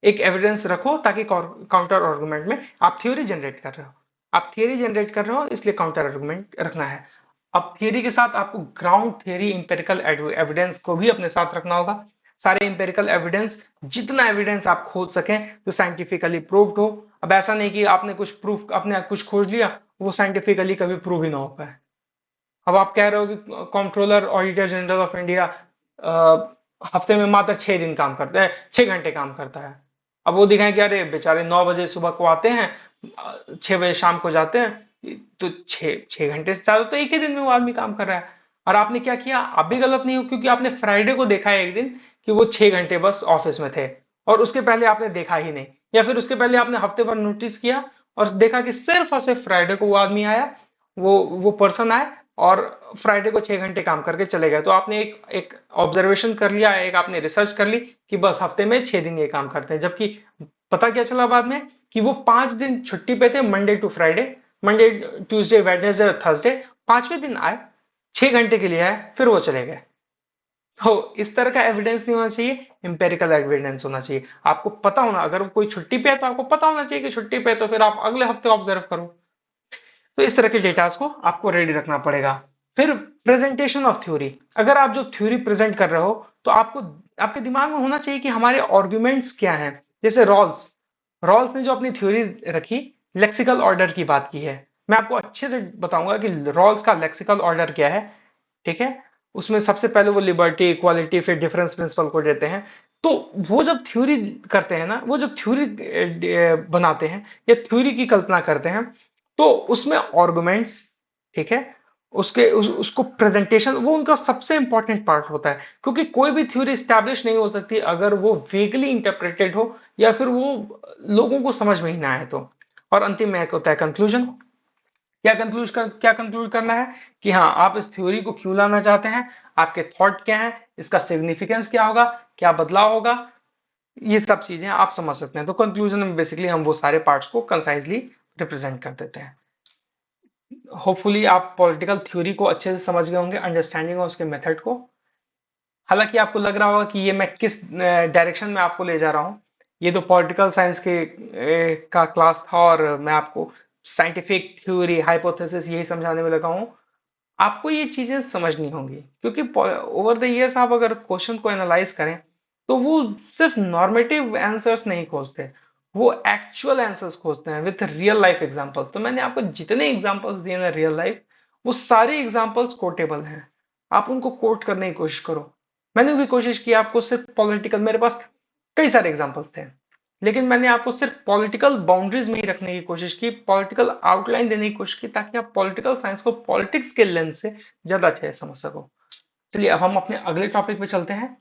एक एविडेंस रखो ताकि काउंटर आर्गुमेंट में आप थ्योरी जनरेट कर रहे हो। आप थियरी जनरेट कर रहे हो, इसलिए काउंटर आर्गुमेंट रखना है। अब थियरी के साथ आपको ग्राउंड थियरी इंपेरिकल एविडेंस को भी अपने साथ रखना होगा। सारे इंपेरिकल एविडेंस, जितना एविडेंस आप खोज सकें जो साइंटिफिकली प्रूव्ड हो। अब ऐसा नहीं कि आपने कुछ प्रूफ, आपने कुछ खोज लिया, वो साइंटिफिकली कभी प्रूव ही ना हो पाए। अब आप कह रहे हो कि controller auditor general of India हफ्ते में मात्र 6 दिन काम करते हैं, 6 घंटे काम करता है। अब वो दिखाएं कि अरे बेचारे 9 बजे सुबह को आते हैं, 6 बजे शाम को जाते हैं, तो छह छह घंटे से ज्यादा तो एक ही दिन में वो आदमी काम कर रहा है। और आपने क्या किया? आप भी गलत नहीं हो, क्योंकि आपने फ्राइडे को देखा है एक दिन कि वो 6 घंटे बस ऑफिस में थे, और उसके पहले आपने देखा ही नहीं। या फिर उसके पहले आपने हफ्ते भर नोटिस किया और देखा कि सिर्फ और सिर्फ फ्राइडे को वो आदमी आया, वो पर्सन आए और फ्राइडे को 6 घंटे काम करके चले गए। तो आपने एक एक ऑब्जर्वेशन कर लिया, एक आपने रिसर्च कर ली कि बस हफ्ते में 6 दिन ये काम करते हैं। जबकि पता क्या चला बाद में कि वो 5 दिन छुट्टी पे थे, Monday to Friday, Monday Tuesday Wednesday और थर्सडे। 5वें दिन आए, 6 घंटे के लिए आए, फिर वो चले गए। तो इस तरह का एविडेंस नहीं होना चाहिए, इंपेरिकल एविडेंस होना चाहिए। आपको पता होना, अगर कोई छुट्टी पे है तो आपको पता होना चाहिए कि छुट्टी पे है, तो फिर आप अगले हफ्ते ऑब्जर्व करो। तो इस तरह के डेटास को आपको रेडी रखना पड़ेगा। फिर प्रेजेंटेशन ऑफ थ्योरी। अगर आप जो थ्योरी प्रेजेंट कर रहे हो, तो आपको आपके दिमाग में होना चाहिए कि हमारे आर्ग्यूमेंट्स क्या हैं। जैसे रॉल्स, रॉल्स ने जो अपनी थ्योरी रखी, लेक्सिकल ऑर्डर की बात की है। मैं आपको अच्छे से बताऊंगा कि रॉल्स का लेक्सिकल ऑर्डर क्या है। ठीक है? उसमें सबसे पहले वो लिबर्टी, इक्वालिटी, फिर डिफरेंस प्रिंसिपल को देते हैं। तो वो जब थ्योरी करते हैं ना, वो जब थ्योरी बनाते हैं या थ्योरी की कल्पना करते हैं, तो उसमें आर्गुमेंट्स, ठीक है, उसको प्रेजेंटेशन, वो उनका सबसे इंपॉर्टेंट पार्ट होता है। क्योंकि कोई भी थ्योरी स्टैब्लिश नहीं हो सकती अगर वो वेगली इंटरप्रेटेड हो या फिर वो लोगों को समझ में ही ना आए तो। और अंतिम में एक होता है कंक्लूजन। क्या कंक्लूड करना है कि हाँ, आप इस थ्योरी को क्यों लाना चाहते हैं, आपके थॉट क्या है, इसका सिग्निफिकेंस क्या होगा, क्या बदलाव होगा, ये सब चीजें आप समझ सकते हैं। तो कंक्लूजन में बेसिकली हम वो सारे पार्ट्स को कंसाइजली रिप्रेजेंट कर देते हैं। होपफुली आप पॉलिटिकल थ्योरी को अच्छे से समझ गए होंगे, अंडरस्टैंडिंग हो उसके मेथड को। हालांकि आपको लग रहा होगा कि ये मैं किस डायरेक्शन में आपको ले जा रहा हूँ। ये तो पॉलिटिकल साइंस के का क्लास था और मैं आपको साइंटिफिक थ्योरी, हाइपोथेसिस यही समझाने में लगा हूँ। आपको ये चीजें समझनी होंगी, क्योंकि ओवर द इयर्स आप अगर क्वेश्चन को एनालाइज करें तो वो सिर्फ नॉर्मेटिव आंसर्स नहीं खोजते, वो एक्चुअल आंसर्स खोजते हैं विथ रियल लाइफ एग्जांपल। तो मैंने आपको जितने एग्जांपल्स दिए ना रियल लाइफ, वो सारे एग्जांपल्स कोटेबल हैं। आप उनको कोट करने की कोशिश करो। मैंने भी कोशिश की आपको सिर्फ पॉलिटिकल, मेरे पास कई सारे एग्जांपल्स थे, लेकिन मैंने आपको सिर्फ पॉलिटिकल बाउंड्रीज में ही रखने की कोशिश की, पॉलिटिकल आउटलाइन देने की कोशिश की, ताकि आप पॉलिटिकल साइंस को पॉलिटिक्स के लेंस से ज्यादा अच्छे से समझ सको। चलिए अब हम अपने अगले टॉपिक पे चलते हैं,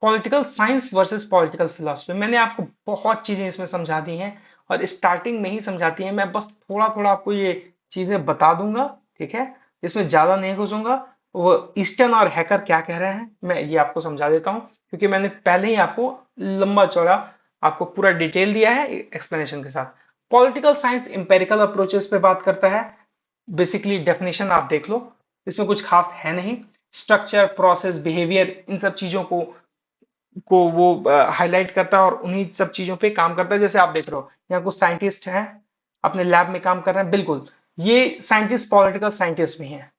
political science versus political philosophy. मैंने आपको बहुत चीजें इसमें समझा दी हैं और स्टार्टिंग में ही समझाती हैं, मैं बस थोड़ा थोड़ा आपको ये चीजें बता दूंगा। ठीक है? इसमें ज्यादा नहीं घुसूंगा। वो ईस्टर्न और हैकर क्या कह रहे हैं मैं ये आपको समझा देता हूं, क्योंकि मैंने पहले ही आपको लंबा चौड़ा आपको पूरा डिटेल दिया है एक्सप्लेनेशन के साथ। पॉलिटिकल साइंस इंपेरिकल अप्रोचेस पे बात करता है। बेसिकली डेफिनेशन आप देख लो, इसमें कुछ खास है नहीं। स्ट्रक्चर, प्रोसेस, बिहेवियर, इन सब चीजों को वो हाईलाइट करता है और उन्हीं सब चीजों पे काम करता है। जैसे आप देख रहे हो यहाँ कुछ साइंटिस्ट हैं अपने लैब में काम कर रहे हैं, बिल्कुल ये साइंटिस्ट पॉलिटिकल साइंटिस्ट भी हैं।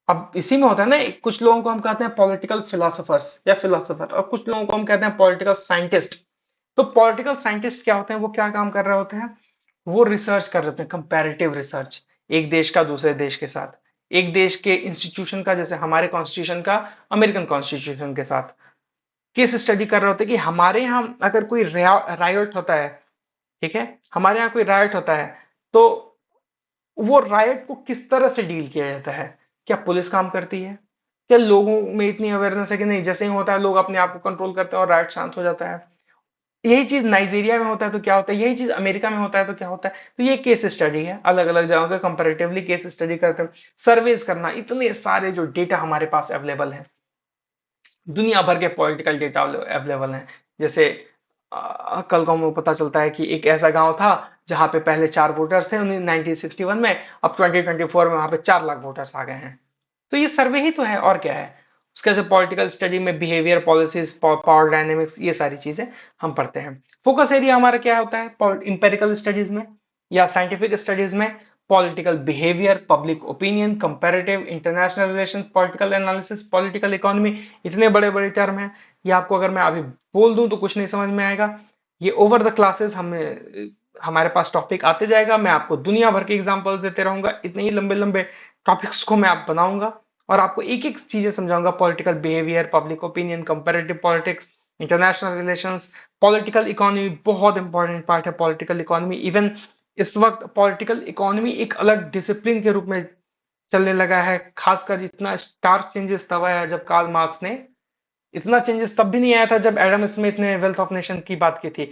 अब इसी में होता है ना, कुछ लोगों को हम कहते हैं पॉलिटिकल फिलोसोफर्स या फिलोसोफर, और कुछ लोगों को हम कहते हैं पॉलिटिकल साइंटिस्ट। तो पॉलिटिकल साइंटिस्ट क्या होते हैं, वो क्या काम कर रहे होते हैं, वो रिसर्च कर रहे होते हैं, कंपैरेटिव रिसर्च, एक देश का दूसरे देश के साथ, एक देश के इंस्टीट्यूशन का, जैसे हमारे कॉन्स्टिट्यूशन का अमेरिकन कॉन्स्टिट्यूशन के साथ केस स्टडी कर रहे होते हैं कि हमारे यहाँ अगर कोई रायोट होता है, ठीक है, हमारे यहाँ कोई रायोट होता है, तो वो रायट को किस तरह से डील किया जाता है। क्या पुलिस काम करती है, क्या लोगों में इतनी अवेयरनेस है कि नहीं, जैसे ही होता है लोग अपने आप को कंट्रोल करते हैं और रायट शांत हो जाता है। यही चीज नाइजीरिया में होता है तो क्या होता है, यही चीज अमेरिका में होता है तो क्या होता है। तो ये केस स्टडी है, अलग अलग जगहों के कंपैरेटिवली केस स्टडी करते हैं, सर्वेज करना, इतने सारे जो डेटा हमारे पास अवेलेबल है, दुनिया भर के पॉलिटिकल डेटा अवेलेबल हैं। जैसे कल को हमें पता चलता है कि एक ऐसा गांव था जहां पे पहले 4 वोटर्स थे 1961 में, अब 2024 में वहां पे 4 लाख वोटर्स आ गए हैं। तो ये सर्वे ही तो है, और क्या है। उसके से पॉलिटिकल स्टडी में बिहेवियर, पॉलिसीज, पावर डायनेमिक्स, ये सारी चीजें हम पढ़ते हैं। फोकस एरिया हमारा क्या होता है इंपेरिकल स्टडीज में या साइंटिफिक स्टडीज में, political behaviour, public opinion, comparative, international relations, political analysis, political economy, इतने बड़े बड़े टर्म हैं। ये आपको अगर मैं अभी बोल दूं तो कुछ नहीं समझ में आएगा। ये ओवर द क्लासेस हमें हमारे पास टॉपिक आते जाएगा, मैं आपको दुनिया भर के एग्जांपल देते रहूंगा, इतने ही लंबे लंबे टॉपिक्स को मैं आप बनाऊंगा और आपको एक एक चीजें समझाऊंगा। Political behaviour, public opinion, comparative politics, international relations, political economy, बहुत इंपॉर्टेंट पार्ट है पॉलिटिकल इकोनॉमी। इवन इस वक्त पॉलिटिकल इकोनॉमी एक अलग डिसिप्लिन के रूप में चलने लगा है, खासकर इतना स्टार्क चेंजेस तब आया जब कार्ल मार्क्स ने, इतना चेंजेस तब भी नहीं आया था जब एडम स्मिथ ने वेल्थ ऑफ नेशन की बात की थी।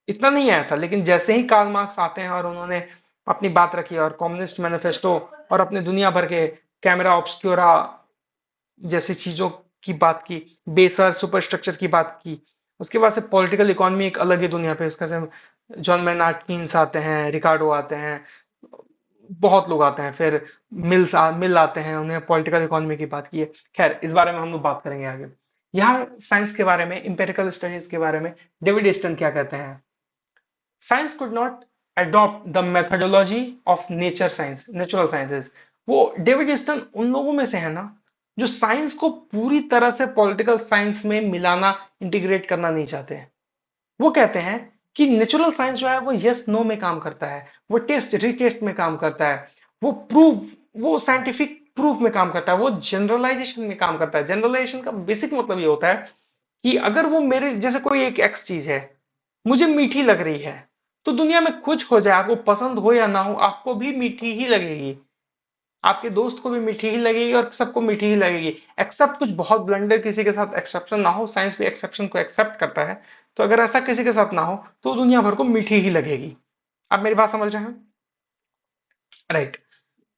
इतना नहीं आया था, लेकिन जैसे ही कार्ल मार्क्स आते हैं और उन्होंने अपनी बात रखी और कम्युनिस्ट मैनिफेस्टो और अपने दुनिया भर के कैमरा ऑब्सक्यूरा जैसी चीजों की बात की, बेसर सुपरस्ट्रक्चर की बात की, उसके बाद से पॉलिटिकल इकोनॉमी एक अलग ही दुनिया पे, उसका से जॉन मेनार्ड कीन्स आते हैं, रिकार्डो आते हैं, बहुत लोग आते हैं, फिर मिल आते हैं, उन्हें पॉलिटिकल इकोनॉमी की बात की है। खैर इस बारे में हम लोग बात करेंगे आगे। यहाँ साइंस के बारे में, इंपेरिकल स्टडीज के बारे में डेविड ईस्टन क्या कहते हैं। Science could not adopt the methodology of nature science, natural sciences. वो डेविड ईस्टन उन लोगों में से है ना जो साइंस को पूरी तरह से पॉलिटिकल साइंस में मिलाना, इंटीग्रेट करना नहीं चाहते। वो कहते हैं कि नेचुरल साइंस जो है वो यस नो में काम करता है, वो टेस्ट रिटेस्ट में काम करता है, वो प्रूव, वो साइंटिफिक प्रूफ में काम करता है, वो जनरलाइजेशन में काम करता है। जनरलाइजेशन का बेसिक मतलब ये होता है कि अगर वो मेरे जैसे कोई एक एक्स चीज है, मुझे मीठी लग रही है, तो दुनिया में कुछ हो जाए, आपको पसंद हो या ना हो, आपको भी मीठी ही लगेगी, आपके दोस्त को भी मीठी ही लगेगी और सबको मीठी ही लगेगी, एक्सेप्ट कुछ बहुत ब्लंडर किसी के साथ एक्सेप्शन ना हो। साइंस भी एक्सेप्शन को एक्सेप्ट करता है, तो अगर ऐसा किसी के साथ ना हो तो दुनिया भर को मीठी ही लगेगी। आप मेरी बात समझ रहे हैं, राइट।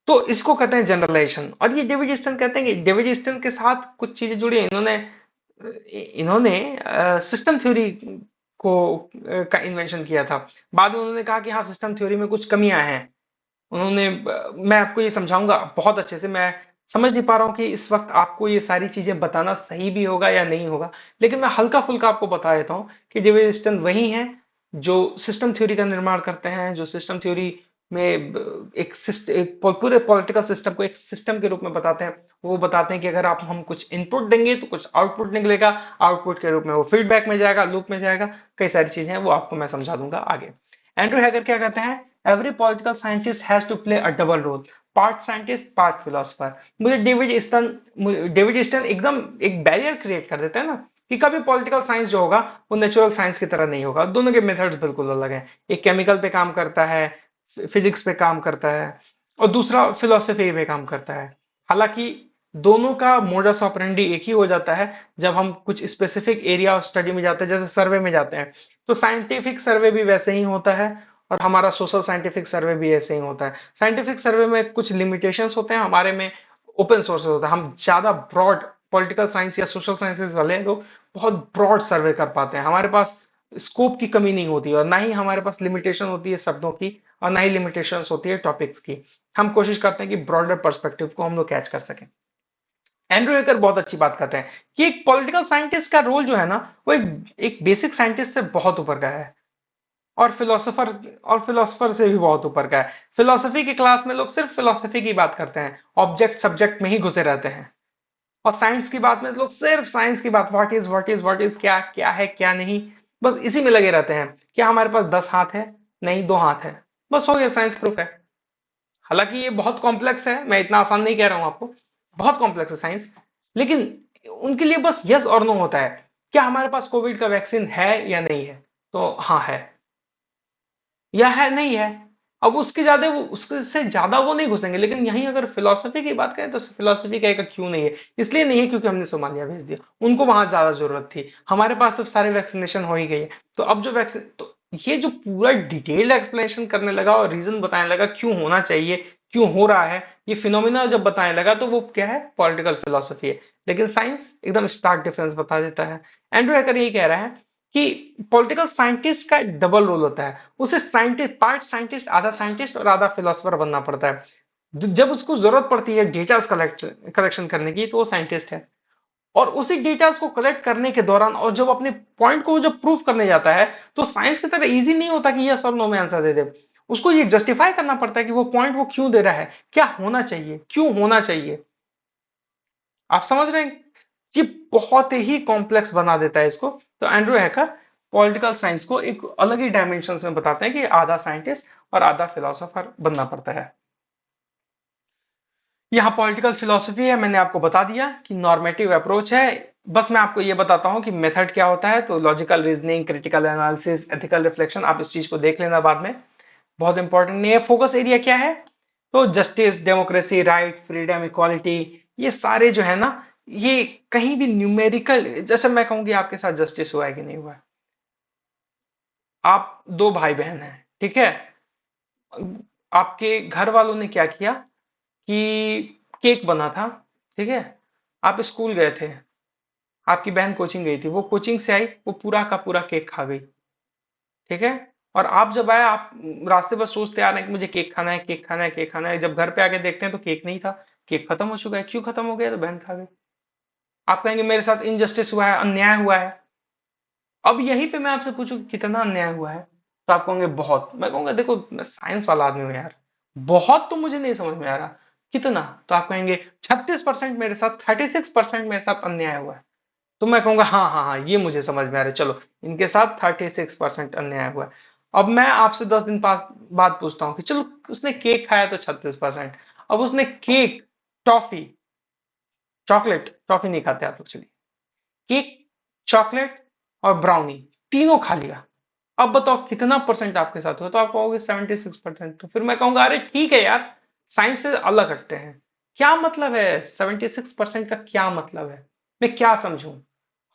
तो इसको कहते हैं जनरलाइजेशन। और ये डेविड ईस्टन कहते हैं कि डेविड ईस्टन के साथ कुछ चीजें जुड़ी हैं। इन्होंने इन्होंने सिस्टम थ्योरी को का इन्वेंशन किया था। बाद में उन्होंने कहा कि हाँ सिस्टम थ्योरी में कुछ कमियां हैं। उन्होंने मैं आपको ये समझाऊंगा बहुत अच्छे से। मैं समझ नहीं पा रहा हूँ कि इस वक्त आपको ये सारी चीजें बताना सही भी होगा या नहीं होगा, लेकिन मैं हल्का फुल्का आपको बता देता हूँ कि डेविड स्टन वही हैं जो सिस्टम थ्योरी का निर्माण करते हैं, जो सिस्टम थ्योरी में एक पूरे पॉलिटिकल सिस्टम को एक सिस्टम के रूप में बताते हैं। वो बताते हैं कि अगर आप हम कुछ इनपुट देंगे तो कुछ आउटपुट निकलेगा, आउटपुट के रूप में वो फीडबैक में जाएगा, लूप में जाएगा, कई सारी चीजें हैं वो आपको मैं समझा दूंगा आगे। एंड्रू हैगर क्या कहते हैं, every political scientist has to play a double role, part scientist part philosopher. मुझे डेविड ईस्टन एकदम एक बैरियर क्रिएट कर देता है ना, कि कभी पॉलिटिकल साइंस जो होगा वो नेचुरल साइंस की तरह नहीं होगा, दोनों के मेथड्स बिल्कुल अलग हैं। एक केमिकल पे काम करता है, फिजिक्स पे काम करता है, और दूसरा फिलोसफी पे काम करता है। हालांकि दोनों का मोडस ऑपरेंडी एक ही हो जाता है जब हम कुछ स्पेसिफिक एरिया ऑफ स्टडी में जाते हैं, जैसे सर्वे में जाते हैं। तो साइंटिफिक सर्वे भी वैसे ही होता है और हमारा सोशल साइंटिफिक सर्वे भी ऐसे ही होता है। साइंटिफिक सर्वे में कुछ लिमिटेशंस होते हैं, हमारे में ओपन सोर्सेज होता है, हम ज्यादा ब्रॉड पॉलिटिकल साइंस या सोशल साइंसेज वाले लोग बहुत ब्रॉड सर्वे कर पाते हैं, हमारे पास स्कोप की कमी नहीं होती और ना ही हमारे पास लिमिटेशन होती है शब्दों की और ना ही लिमिटेशन होती है टॉपिक्स की। हम कोशिश करते हैं कि ब्रॉडर पर्सपेक्टिव को हम लोग कैच कर सकें। एंड्रू हेकर बहुत अच्छी बात करते हैं कि एक पॉलिटिकल साइंटिस्ट का रोल जो है ना, वो एक बेसिक साइंटिस्ट से बहुत ऊपर का है और फिलोसोफर से भी बहुत ऊपर का है। फिलोसफी की क्लास में लोग सिर्फ फिलोसफी की बात करते हैं, ऑब्जेक्ट सब्जेक्ट में ही घुसे रहते हैं। और साइंस की बात में लोग सिर्फ साइंस की बात, व्हाट इज क्या क्या है क्या नहीं, बस इसी में लगे रहते हैं। क्या हमारे पास 10 हाथ है? नहीं, 2 हाथ है। बस हो गया, साइंस प्रूफ है। हालांकि ये बहुत कॉम्प्लेक्स है, मैं इतना आसान नहीं कह रहा हूं आपको, बहुत कॉम्प्लेक्स है साइंस। लेकिन उनके लिए बस यस और नो होता है। क्या हमारे पास कोविड का वैक्सीन है या नहीं है? तो हाँ है, या है नहीं है। अब उसके ज्यादा वो, उसके से ज्यादा वो नहीं घुसेंगे। लेकिन यहीं अगर फिलोसफी की बात करें तो फिलोसफी कहेगा क्यों नहीं है। इसलिए नहीं है क्योंकि हमने सोमालिया भेज दिया, उनको वहां ज्यादा जरूरत थी, हमारे पास तो सारे वैक्सीनेशन हो ही गई है। तो अब जो वैक्सीन, तो ये जो पूरा डिटेल्ड एक्सप्लेनेशन करने लगा और रीजन बताने लगा क्यों होना चाहिए, क्यों हो रहा है, ये फिनोमिना जब बताने लगा, तो वो क्या है? पॉलिटिकल फिलोसफी है। लेकिन साइंस एकदम स्टार्क डिफरेंस बता देता है। एंड्रू हैकर यही कह रहा है कि पॉलिटिकल साइंटिस्ट का डबल रोल होता है, उसे साइंटिस्ट, पार्ट साइंटिस्ट, आधा साइंटिस्ट और आधा फिलोसफर बनना पड़ता है। जब उसको जरूरत पड़ती है डेटा कलेक्शन करने की, तो वो साइंटिस्ट है। और उसी डेटा को कलेक्ट करने के दौरान और जब अपने पॉइंट को जब प्रूफ करने जाता है, तो साइंस की तरह इजी नहीं होता कि यस और नो में आंसर दे दे। उसको ये जस्टिफाई करना पड़ता है कि वो पॉइंट वो क्यों दे रहा है, क्या होना चाहिए, क्यों होना चाहिए। आप समझ रहे हैं? ये बहुत ही कॉम्प्लेक्स बना देता है इसको। तो एंड्रू हैकर पॉलिटिकल साइंस को एक अलग ही डायमेंशन में बताते हैं कि आधा साइंटिस्ट और आधा फिलोसोफर बनना पड़ता है। यहाँ पॉलिटिकल फिलोसफी है, मैंने आपको बता दिया कि नॉर्मेटिव अप्रोच है। बस मैं आपको ये बताता हूँ कि मेथड क्या होता है। तो logical reasoning, critical analysis, ethical reflection, आप इस चीज को देख लेना बाद में, बहुत इंपॉर्टेंट नहीं है। फोकस एरिया क्या है? तो justice, democracy, right, freedom, equality, ये सारे जो है ना, ये कहीं भी न्यूमेरिकल, जैसे मैं कहूंगी आपके साथ जस्टिस हुआ है कि नहीं हुआ है। आप दो भाई बहन हैं, ठीक है? आपके घर वालों ने क्या किया कि केक बना था, ठीक है? आप स्कूल गए थे, आपकी बहन कोचिंग गई थी, वो कोचिंग से आई, वो पूरा का पूरा केक खा गई, ठीक है? और आप जब आए, आप रास्ते पर सोचते आ रहे हैं कि मुझे केक खाना है, केक खाना है, केक खाना है। जब घर पे आके देखते हैं तो केक नहीं था, केक खत्म हो चुका है। क्यों खत्म हो गया? तो बहन खा गई। आप कहेंगे मेरे साथ इनजस्टिस हुआ है, अन्याय हुआ है। अब यहीं पे मैं आपसे पूछूं कितना अन्याय हुआ है, तो आप कहोगे बहुत। मैं कहूंगा देखो, मैं साइंस वाला आदमी हूं यार, बहुत तो मुझे नहीं समझ में आ रहा, कितना? तो आप कहेंगे 36% मेरे साथ, 36% मेरे साथ अन्याय हुआ है। तो मैं कहूंगा हाँ हाँ हाँ, ये मुझे समझ में आ रहा है, चलो इनके साथ 36% अन्याय हुआ है। अब मैं आपसे 10 दिन बाद पूछता हूँ कि चलो, उसने केक खाया तो 36%, अब उसने केक, टॉफी, चॉकलेट, टॉफी नहीं खाते आप लोग, चलिए, केक, चॉकलेट और ब्राउनी, तीनों खा लिया। अब बताओ कितना परसेंट आपके साथ हुआ? तो आप कहोगे 76%। तो फिर मैं कहूंगा अरे ठीक है यार, साइंस से अलग हटते हैं। क्या मतलब है 76% का? क्या मतलब है? मैं क्या समझूं?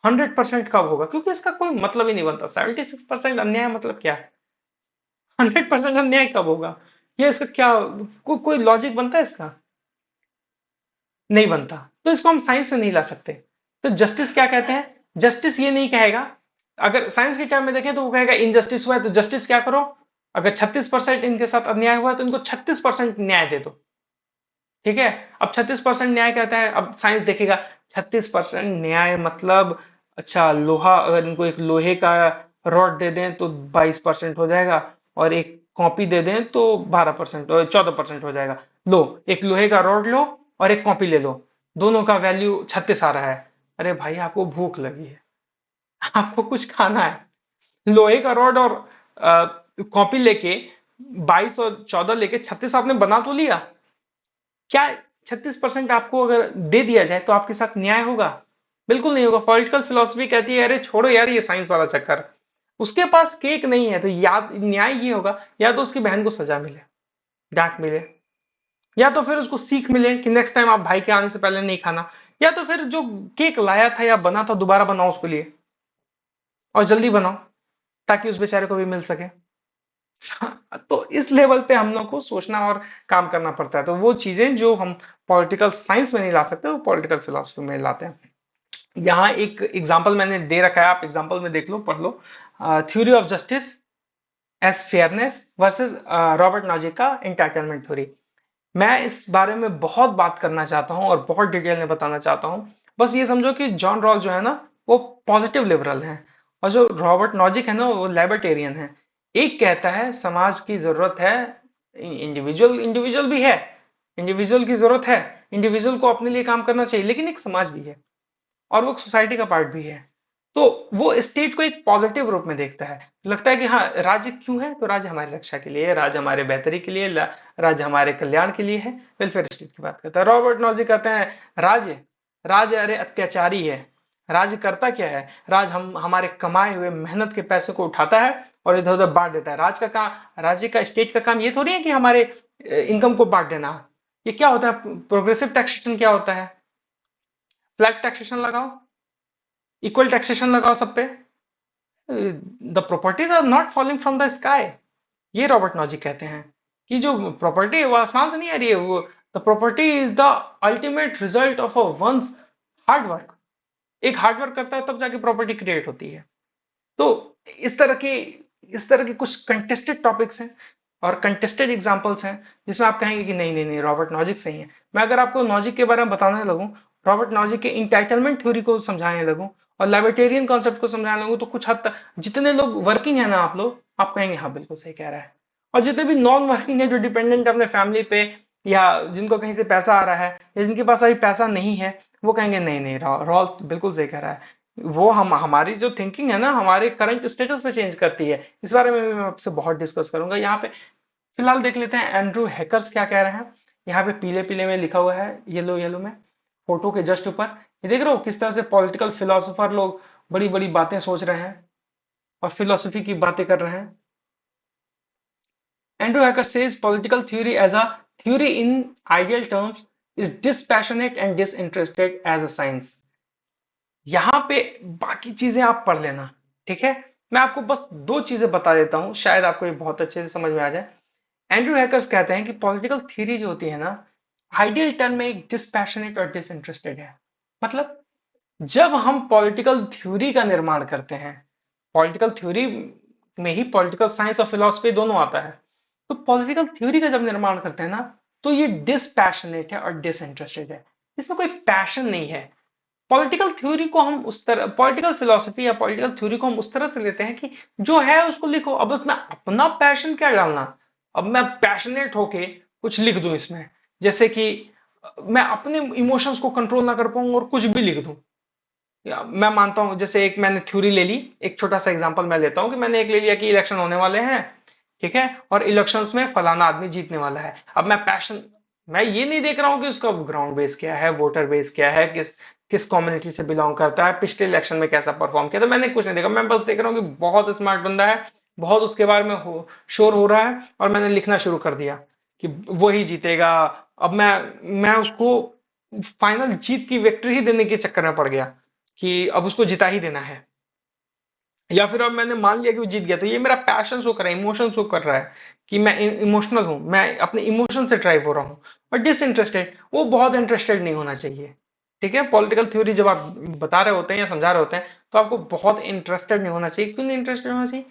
100% कब होगा? क्योंकि इसका कोई मतलब ही नहीं बनता। 76% अन्याय मतलब क्या है? 100% अन्याय कब होगा? ये इसका क्या, कोई लॉजिक बनता है इसका? नहीं बनता। तो इसको हम साइंस में नहीं ला सकते। तो जस्टिस क्या कहते हैं? जस्टिस ये नहीं कहेगा, अगर साइंस के टर्म में देखें तो वो कहेगा इनजस्टिस हुआ है तो जस्टिस क्या करो, अगर 36% इनके साथ अन्याय हुआ है तो इनको 36% न्याय दे दो, ठीक है? अब 36% न्याय कहता है, अब साइंस देखेगा 36% न्याय मतलब, अच्छा लोहा, अगर इनको एक लोहे का रॉड दे दें तो 22% हो जाएगा, और एक कॉपी दे दें तो 12%, 14% हो जाएगा। लो, एक लोहे का रॉड लो और एक कॉपी ले लो, दोनों का वैल्यू 36 आ रहा है। अरे भाई, आपको भूख लगी है, आपको कुछ खाना है, लोहे का रॉड और कॉपी लेके 22 और 14 लेके 36 आपने बना तो लिया। क्या 36% आपको अगर दे दिया जाए तो आपके साथ न्याय होगा? बिल्कुल नहीं होगा। पॉलिटिकल फिलोसफी कहती है अरे छोड़ो यार ये साइंस वाला चक्कर, उसके पास केक नहीं है तो याद न्याय ये होगा, या तो उसकी बहन को सजा मिले, डांट मिले, या तो फिर उसको सीख मिले कि नेक्स्ट टाइम आप भाई के आने से पहले नहीं खाना, या तो फिर जो केक लाया था या बना था दोबारा बनाओ उसके लिए, और जल्दी बनाओ ताकि उस बेचारे को भी मिल सके। तो इस लेवल पे हम लोग को सोचना और काम करना पड़ता है। तो वो चीजें जो हम पॉलिटिकल साइंस में नहीं ला सकते वो पॉलिटिकल फिलोसफी में लाते हैं। यहाँ एक एग्जांपल मैंने दे रखा है, आप एग्जांपल में देख लो, पढ़ लो। Theory of justice as fairness versus Robert Nozick का एंटाइटलमेंट थ्योरी। मैं इस बारे में बहुत बात करना चाहता हूँ और बहुत डिटेल में बताना चाहता हूँ। बस ये समझो कि जॉन रॉल जो है ना, वो पॉजिटिव लिबरल है, और जो रॉबर्ट नॉजिक है ना, वो लिबर्टेरियन है। एक कहता है समाज की जरूरत है, इंडिविजुअल इंडिविजुअल भी है, इंडिविजुअल की जरूरत है, इंडिविजुअल को अपने लिए काम करना चाहिए, लेकिन एक समाज भी है और वो सोसाइटी का पार्ट भी है। तो वो स्टेट को एक पॉजिटिव रूप में देखता है, लगता है कि हाँ, राज्य क्यों है, तो राज्य हमारी रक्षा के लिए है, राज्य हमारे बेहतरी के लिए, राज्य हमारे कल्याण के लिए है। वेलफेयर स्टेट की बात करता है। रॉबर्ट नॉजी कहते हैं राज्य राज्य अरे अत्याचारी है। राज्य करता क्या है, राज्य हम हमारे कमाए हुए मेहनत के पैसे को उठाता है और इधर उधर बांट देता है। राज्य का स्टेट का काम ये थोड़ी है कि हमारे इनकम को बांट देना। ये क्या होता है, प्रोग्रेसिव टैक्सेशन क्या होता है, फ्लैट टैक्सेशन लगाओ, इक्वल टैक्सेशन लगाओ सब पे। The properties are not falling from the sky, ये रॉबर्ट नॉजिक कहते हैं कि जो प्रॉपर्टी है वो आसमान से नहीं आ रही है, वो the property is the ultimate result of a once hard work. एक हार्ड वर्क करता है तब जाके प्रॉपर्टी क्रिएट होती है। तो इस तरह की इस तरह के कुछ कंटेस्टेड टॉपिक्स हैं और कंटेस्टेड एग्जांपल्स हैं जिसमें आप कहेंगे कि नहीं नहीं नहीं, रॉबर्ट नॉजिक सही है। मैं अगर आपको नॉजिक के बारे में बताने लगूं, रॉबर्ट नॉजिक के इंटाइटलमेंट थ्योरी को समझाने लगूं और लिबर्टेरियन कॉन्सेप्ट को समझाने लगूं, तो कुछ हद तक जितने लोग वर्किंग है ना, आप लोग आप कहेंगे हाँ बिल्कुल सही कह रहा है। और जितने भी नॉन वर्किंग है, जो डिपेंडेंट है अपने फैमिली पे, या जिनको कहीं से पैसा आ रहा है, या जिनके पास अभी पैसा नहीं है, वो कहेंगे नहीं नहीं, रॉल्फ बिल्कुल सही कह रहा है। वो हम हमारी जो थिंकिंग है ना, हमारे करंट स्टेटस पे चेंज करती है। इस बारे में भी मैं आपसे बहुत डिस्कस करूंगा। यहाँ पे फिलहाल देख लेते हैं एंड्रू हैकर्स क्या कह रहे हैं। यहाँ पे पीले पीले में लिखा हुआ है, येलो येलो में, फोटो के जस्ट ऊपर। ये देख रहे हो किस तरह से पॉलिटिकल फिलोसोफर लोग बड़ी बड़ी बातें सोच रहे हैं और फिलोसफी की बातें कर रहे हैं। Andrew Hacker says political theory as a theory in ideal terms is dispassionate and disinterested as a science. यहाँ पे बाकी चीजें आप पढ़ लेना, ठीक है। मैं आपको बस दो चीजें बता देता हूँ, शायद आपको ये बहुत अच्छे से समझ में आ जाए। एंड्रू हैकर्स कहते हैं कि पॉलिटिकल थ्योरी जो होती है ना, आइडियल टर्म में एक डिसपैशनेट और डिसइंटरेस्टेड है। मतलब जब हम पॉलिटिकल थ्योरी का निर्माण करते हैं, पॉलिटिकल थ्योरी में ही पॉलिटिकल साइंस और फिलोसफी दोनों आता है। तो पॉलिटिकल थ्योरी का जब निर्माण करते हैं ना, तो ये डिसपैशनेट है और डिसइंटरेस्टेड है, इसमें कोई पैशन नहीं है। पॉलिटिकल थ्योरी को हम उस तरह, पॉलिटिकल फिलोसफी या पॉलिटिकल थ्योरी को हम उस तरह से लेते हैं कि जो है उसको लिखो, अब उसमें अपना पैशन क्या डालना। अब मैं पैशनेट होके कुछ लिख दूं इसमें, जैसे कि मैं अपने इमोशंस को कंट्रोल ना कर पाऊं और कुछ भी लिख दूं। या मैं मानता हूं, जैसे एक मैंने थ्योरी ले ली, एक छोटा सा एग्जांपल मैं लेता हूं कि मैंने एक ले लिया कि इलेक्शन होने वाले हैं, ठीक है, और इलेक्शंस में फलाना आदमी जीतने वाला है। अब मैं ये नहीं देख रहा हूँ कि उसका ग्राउंड बेस क्या है, वोटर बेस क्या है, किस किस कम्युनिटी से बिलोंग करता है, पिछले इलेक्शन में कैसा परफॉर्म किया, तो मैंने कुछ नहीं देखा। मैं बस देख रहा हूँ कि बहुत स्मार्ट बंदा है, बहुत उसके बारे में शोर हो रहा है, और मैंने लिखना शुरू कर दिया कि वो ही जीतेगा। अब मैं उसको फाइनल जीत की विक्ट्री ही देने के चक्कर में पड़ गया कि अब उसको जिता ही देना है। या फिर अब मैंने मान लिया कि वो जीत गया, तो ये मेरा पैशन शो कर रहा है, इमोशन शो कर रहा है कि मैं इमोशनल हूं, मैं अपने इमोशन से ड्राइव हो रहा हूँ। और डिसइंटरेस्टेड, वो बहुत इंटरेस्टेड नहीं होना चाहिए। ठीक है, पॉलिटिकल थ्योरी जब आप बता रहे होते हैं या समझा रहे होते हैं, तो आपको बहुत इंटरेस्टेड नहीं होना चाहिए। क्यों नहीं इंटरेस्टेड होना चाहिए?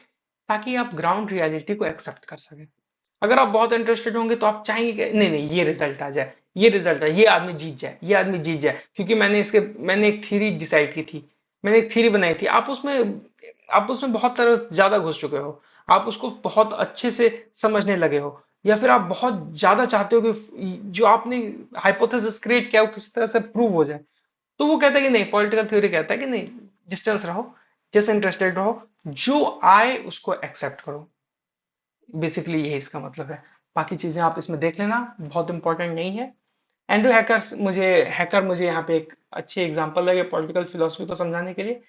ताकि आप ग्राउंड रियलिटी को एक्सेप्ट कर सकें। अगर आप बहुत इंटरेस्टेड होंगे तो आप चाहेंगे कि नहीं नहीं, ये रिजल्ट आ जाए, ये रिजल्ट आए, ये आदमी जीत जाए, ये आदमी जीत जाए, क्योंकि मैंने एक थ्योरी डिसाइड की थी, मैंने एक थ्योरी बनाई थी। आप उसमें बहुत तरह ज्यादा घुस चुके हो, आप उसको बहुत अच्छे से समझने लगे हो, या फिर आप बहुत ज्यादा चाहते हो कि जो आपने हाइपोथेसिस क्रिएट किया वो किसी तरह से प्रूव हो जाए। तो वो कहता है कि नहीं, पॉलिटिकल थ्योरी कहता है कि नहीं, डिस्टेंस रहो, डिसइंटरेस्टेड रहो, जो आए उसको एक्सेप्ट करो। बेसिकली यही इसका मतलब है। बाकी चीजें आप इसमें देख लेना, बहुत इंपॉर्टेंट नहीं है। एंड्रू हैकर मुझे यहाँ पे एक अच्छी एग्जांपल लगे पॉलिटिकल फिलोसफी को समझाने के लिए।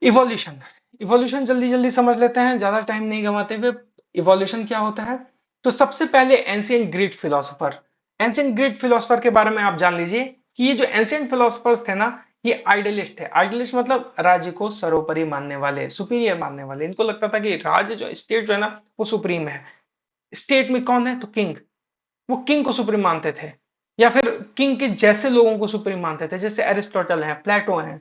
इवोल्यूशन, इवोल्यूशन जल्दी जल्दी समझ लेते हैं, ज्यादा टाइम नहीं गंवाते हुए। इवोल्यूशन क्या होता है? तो सबसे पहले ancient Greek philosopher, ancient Greek philosopher के बारे में आप जान लीजिए कि ये जो एंशियंट फिलोसोफर्स थे ना, ये आइडियलिस्ट है। आइडियलिस्ट मतलब राज्य को सर्वोपरि मानने वाले, सुपीरियर मानने वाले। इनको लगता था कि राज्य जो स्टेट जो है ना वो सुप्रीम है। स्टेट में कौन है? तो किंग। वो किंग को सुप्रीम मानते थे, या फिर किंग के जैसे लोगों को सुप्रीम मानते थे, जैसे एरिस्टोटल है, प्लेटो है,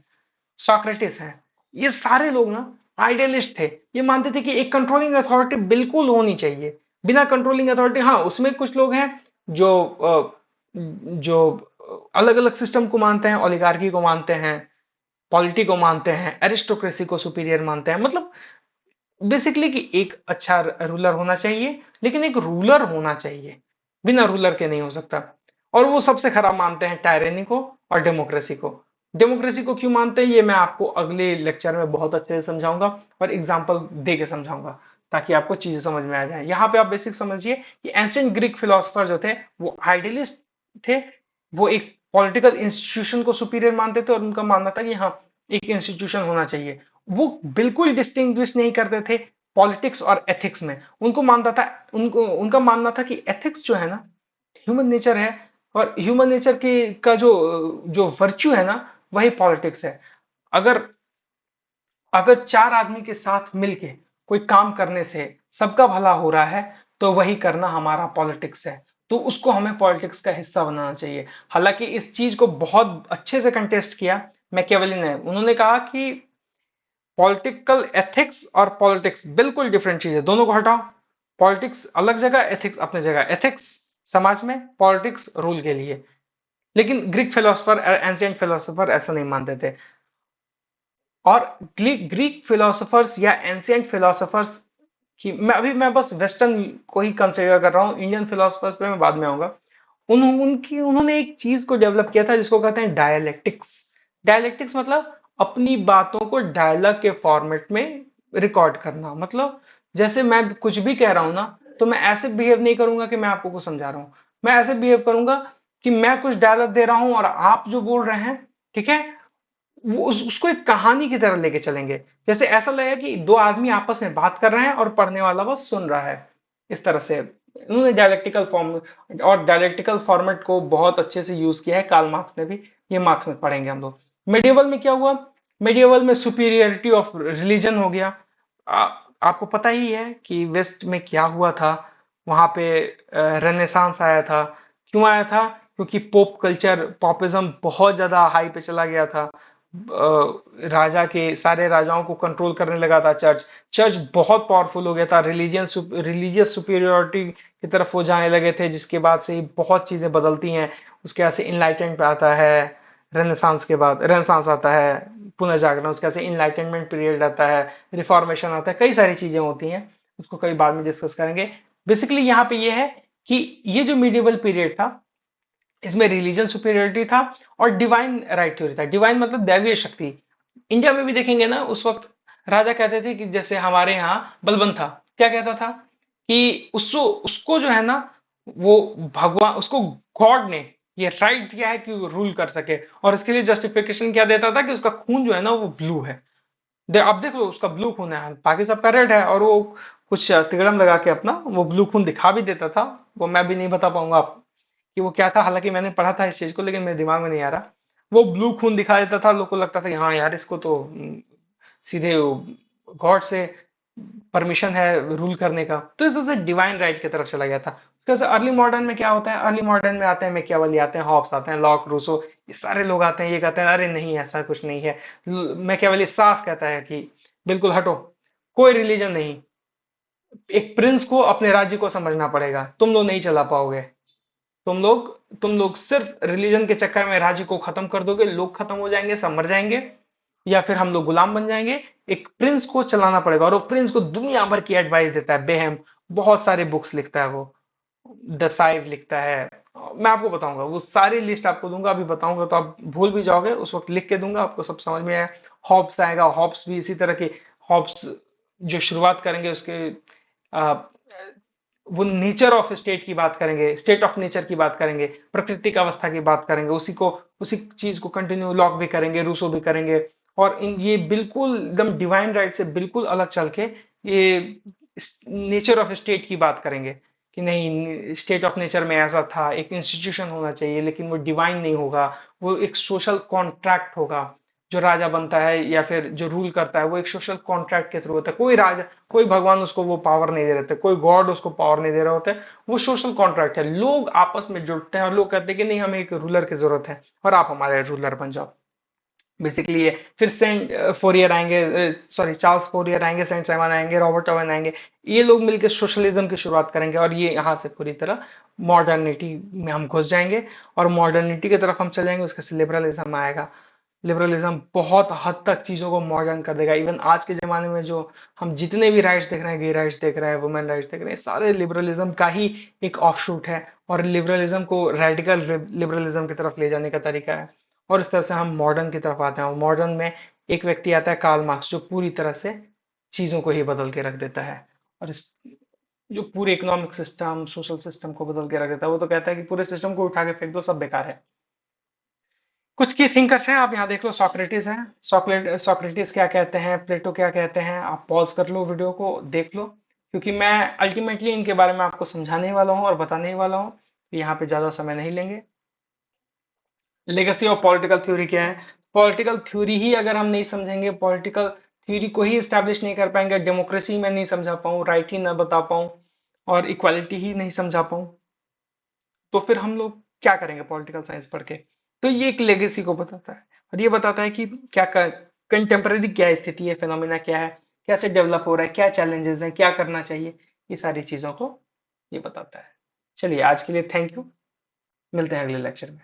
सोक्रेटिस है। ये सारे लोग ना आइडियलिस्ट थे। ये मानते थे कि एक कंट्रोलिंग अथॉरिटी बिल्कुल होनी चाहिए। बिना कंट्रोलिंग अथॉरिटी, हाँ उसमें कुछ लोग हैं जो जो अलग अलग सिस्टम को मानते हैं, ओलिगार्की को मानते हैं, पॉलिटी को मानते हैं, एरिस्टोक्रेसी को सुपीरियर मानते हैं। मतलब बेसिकली कि एक अच्छा रूलर होना चाहिए, लेकिन एक रूलर होना चाहिए, बिना रूलर के नहीं हो सकता। और वो सबसे खराब मानते हैं टायरेनी को और डेमोक्रेसी को। डेमोक्रेसी को क्यों मानते हैं ये मैं आपको अगले लेक्चर में बहुत अच्छे से समझाऊंगा और एग्जांपल दे के समझाऊंगा, ताकि आपको चीजें समझ में आ जाए। यहाँ पे आप बेसिक समझिए कि एंशिएंट ग्रीक फिलोसफर जो थे वो आइडियलिस्ट थे। वो एक पॉलिटिकल इंस्टीट्यूशन को सुपीरियर मानते थे और उनका मानना था कि हाँ एक इंस्टीट्यूशन होना चाहिए। वो बिल्कुल डिस्टिंग्विश नहीं करते थे पॉलिटिक्स और एथिक्स में। उनको मानता था, उनको उनका मानना था कि एथिक्स जो है ना ह्यूमन नेचर है, और ह्यूमन नेचर के का जो जो वर्च्यू है ना वही पॉलिटिक्स है। अगर अगर चार आदमी के साथ मिलके कोई काम करने से सबका भला हो रहा है तो वही करना हमारा पॉलिटिक्स है। तो उसको हमें पॉलिटिक्स का हिस्सा बनाना चाहिए। हालांकि इस चीज को बहुत अच्छे से कंटेस्ट किया मैकियावेली ने। उन्होंने कहा कि पॉलिटिकल एथिक्स और पॉलिटिक्स बिल्कुल डिफरेंट चीज है, दोनों को हटाओ। पॉलिटिक्स अलग जगह, एथिक्स अपने जगह। एथिक्स समाज में, पॉलिटिक्स रूल के लिए। लेकिन ग्रीक फिलोसफर, एंशिएंट फिलोसफर ऐसा नहीं मानते थे। और ग्रीक फिलोसफर्स या एंशिएंट फिलोसफर्स की मैं बस वेस्टर्न को ही कंसिडर कर रहा हूँ, इंडियन फिलोसफर्स पे मैं बाद में आऊंगा। उन्होंने एक चीज को डेवलप किया था जिसको कहते हैं डायलेक्टिक्स। डायलेक्टिक्स मतलब अपनी बातों को डायलॉग के फॉर्मेट में रिकॉर्ड करना। मतलब जैसे मैं कुछ भी कह रहा हूं ना, तो मैं ऐसे बिहेव नहीं करूंगा कि मैं आपको कुछ समझा रहा हूं। मैं ऐसे बिहेव करूंगा कि मैं कुछ डायलॉग दे रहा हूं और आप जो बोल रहे हैं, ठीक है, वो उसको एक कहानी की तरह लेके चलेंगे। जैसे ऐसा लगेगा कि दो आदमी आपस में बात कर रहे हैं और पढ़ने वाला बस सुन रहा है। इस तरह से उन्होंने डायलेक्टिकल फॉर्म और डायलेक्टिकल फॉर्मेट को बहुत अच्छे से यूज किया है, कार्ल मार्क्स ने भी। ये मार्क्स में पढ़ेंगे हम लोग। मेडिएवल में क्या हुआ? मेडिएवल में सुपीरियरिटी ऑफ रिलीजन हो गया। आ, आपको पता ही है कि वेस्ट में क्या हुआ था। वहां पे रेनेसांस आया था। क्यों आया था? क्योंकि पोप कल्चर, पॉपिज्म बहुत ज्यादा हाई पे चला गया था। राजा के सारे राजाओं को कंट्रोल करने लगा था चर्च। चर्च बहुत पावरफुल हो गया था। रिलीजियस सुपीरियोरिटी की तरफ वो जाने लगे थे, जिसके बाद से ही बहुत चीजें बदलती हैं। उसके बाद से इनलाइटमेंट पे आता है, रेनेसांस के बाद रेनेसांस आता है, पुनर्जागरण। उसके बाद से इनलाइटनमेंट पीरियड आता है, रिफॉर्मेशन आता है, कई सारी चीजें होती हैं। उसको कई बाद में डिस्कस करेंगे। बेसिकली यहाँ पे ये है कि ये जो मीडिएवल पीरियड था इसमें रिलीजन सुपीरियरिटी था और डिवाइन राइट थ्योरी था। डिवाइन मतलब दैवीय शक्ति। इंडिया में भी देखेंगे ना, उस वक्त राजा कहते थे कि जैसे हमारे यहाँ बलबन था, क्या कहता था कि उसको उसको जो है ना वो भगवान, उसको गॉड ने ये राइट दिया है कि वो रूल कर सके। और इसके लिए जस्टिफिकेशन क्या देता था कि उसका खून जो है ना वो ब्लू है। अब देख लो, उसका ब्लू खून है, बाकी सबका रेड है। और वो कुछ तिगड़म लगा के अपना वो ब्लू खून दिखा भी देता था। वो मैं भी नहीं बता पाऊंगा कि वो क्या था, हालांकि मैंने पढ़ा था इस चीज को, लेकिन मेरे दिमाग में नहीं आ रहा। वो ब्लू खून दिखा देता था, लोग को लगता था कि हाँ यार इसको तो सीधे गॉड से परमिशन है रूल करने का। तो इस तरह से डिवाइन राइट की तरफ चला गया था। उसके अर्ली मॉडर्न में क्या होता है? अर्ली मॉडर्न में आते हैं मैकियावेली, आते हैं हॉब्स, आते हैं लॉक, रूसो। ये सारे लोग आते हैं, ये कहते हैं अरे नहीं ऐसा कुछ नहीं है। मैकियावेली साफ कहता है कि बिल्कुल हटो, कोई रिलीजन नहीं। एक प्रिंस को अपने राज्य को समझना पड़ेगा, तुम लोग नहीं चला पाओगे। तुम लोग सिर्फ रिलीजन के चक्कर में राज्य को खत्म कर दोगे, लोग खत्म हो जाएंगे, सब मर जाएंगे, या फिर हम लोग गुलाम बन जाएंगे। एक प्रिंस को चलाना पड़ेगा। और वो प्रिंस को दुनिया भर की एडवाइस देता है, बेहम बहुत सारे बुक्स लिखता है वो, द साइव लिखता है। मैं आपको बताऊंगा, वो सारी लिस्ट आपको दूंगा, अभी बताऊंगा तो आप भूल भी जाओगे, उस वक्त लिख के दूंगा, आपको सब समझ में आए। हॉब्स आएगा, हॉब्स भी इसी तरह के। हॉब्स जो शुरुआत करेंगे उसके वो नेचर ऑफ स्टेट की बात करेंगे, स्टेट ऑफ नेचर की बात करेंगे, प्राकृतिक अवस्था की बात करेंगे। उसी चीज को कंटिन्यू लॉक भी करेंगे, रूसो भी करेंगे। और ये बिल्कुल एकदम डिवाइन राइट से बिल्कुल अलग चल के ये नेचर ऑफ स्टेट की बात करेंगे कि नहीं, स्टेट ऑफ नेचर में ऐसा था, एक इंस्टीट्यूशन होना चाहिए, लेकिन वो डिवाइन नहीं होगा, वो एक सोशल कॉन्ट्रैक्ट होगा। जो राजा बनता है या फिर जो रूल करता है वो एक सोशल कॉन्ट्रैक्ट के थ्रू होता है। कोई राजा, कोई भगवान उसको वो पावर नहीं दे रहे थे, कोई गॉड उसको पावर नहीं दे रहे होते। वो सोशल कॉन्ट्रैक्ट है, लोग आपस में जुड़ते हैं और लोग कहते हैं कि नहीं, हमें एक रूलर की जरूरत है और आप हमारे रूलर बन जाओ। बेसिकली ये फिर सेंट फोरियर आएंगे, सॉरी चार्ल्स फोरियर आएंगे, सेंट साइमन आएंगे, रॉबर्ट ओवन आएंगे। ये लोग मिलकर सोशलिज्म की शुरुआत करेंगे और ये यहाँ से पूरी तरह मॉडर्निटी में हम घुस जाएंगे और मॉडर्निटी की तरफ हम चल जाएंगे। उसके से लिबरलिज्म आएगा। लिबरलिज्म बहुत हद तक चीजों को मॉडर्न कर देगा। इवन आज के जमाने में जो हम जितने भी राइट्स देख रहे हैं, गे राइट्स देख रहे हैं, वुमेन राइट्स देख रहे हैं, सारे लिबरलिज्म का ही एक ऑफशूट है। और लिबरलिज्म को रेडिकल लिबरलिज्म की तरफ ले जाने का तरीका है। और इस तरह से हम मॉडर्न की तरफ आते हैं और मॉडर्न में एक व्यक्ति आता है, कार्ल मार्क्स, जो पूरी तरह से चीजों को ही बदल के रख देता है। और इस जो पूरे इकोनॉमिक सिस्टम, सोशल सिस्टम को बदल के रख देता है। वो तो कहता है कि पूरे सिस्टम को उठा के फेंक दो, सब बेकार है। कुछ की थिंकर्स हैं, आप यहाँ देख लो, सॉक्रेटिस हैं। सॉक्रेटिस क्या कहते हैं, प्लेटो क्या कहते हैं, आप पॉज कर लो, वीडियो को देख लो, क्योंकि मैं अल्टीमेटली इनके बारे में आपको समझाने वाला हूँ और बताने वाला हूँ। यहाँ पे ज्यादा समय नहीं लेंगे। लेगेसी ऑफ पॉलिटिकल थ्योरी क्या है? पॉलिटिकल थ्योरी ही अगर हम नहीं समझेंगे, पॉलिटिकल थ्योरी को ही स्टैब्लिश नहीं कर पाएंगे, डेमोक्रेसी में नहीं समझा पाऊँ, राइट ही ना बता पाऊँ और इक्वालिटी ही नहीं समझा पाऊँ, तो फिर हम लोग क्या करेंगे पॉलिटिकल साइंस पढ़ के? तो ये एक लेगेसी को बताता है और ये बताता है कि क्या कंटेम्पररी क्या स्थिति है, फिनोमिना क्या है, कैसे डेवलप हो रहा है, क्या चैलेंजेस हैं, क्या करना चाहिए, ये सारी चीजों को ये बताता है। चलिए आज के लिए थैंक यू, मिलते हैं अगले लेक्चर में।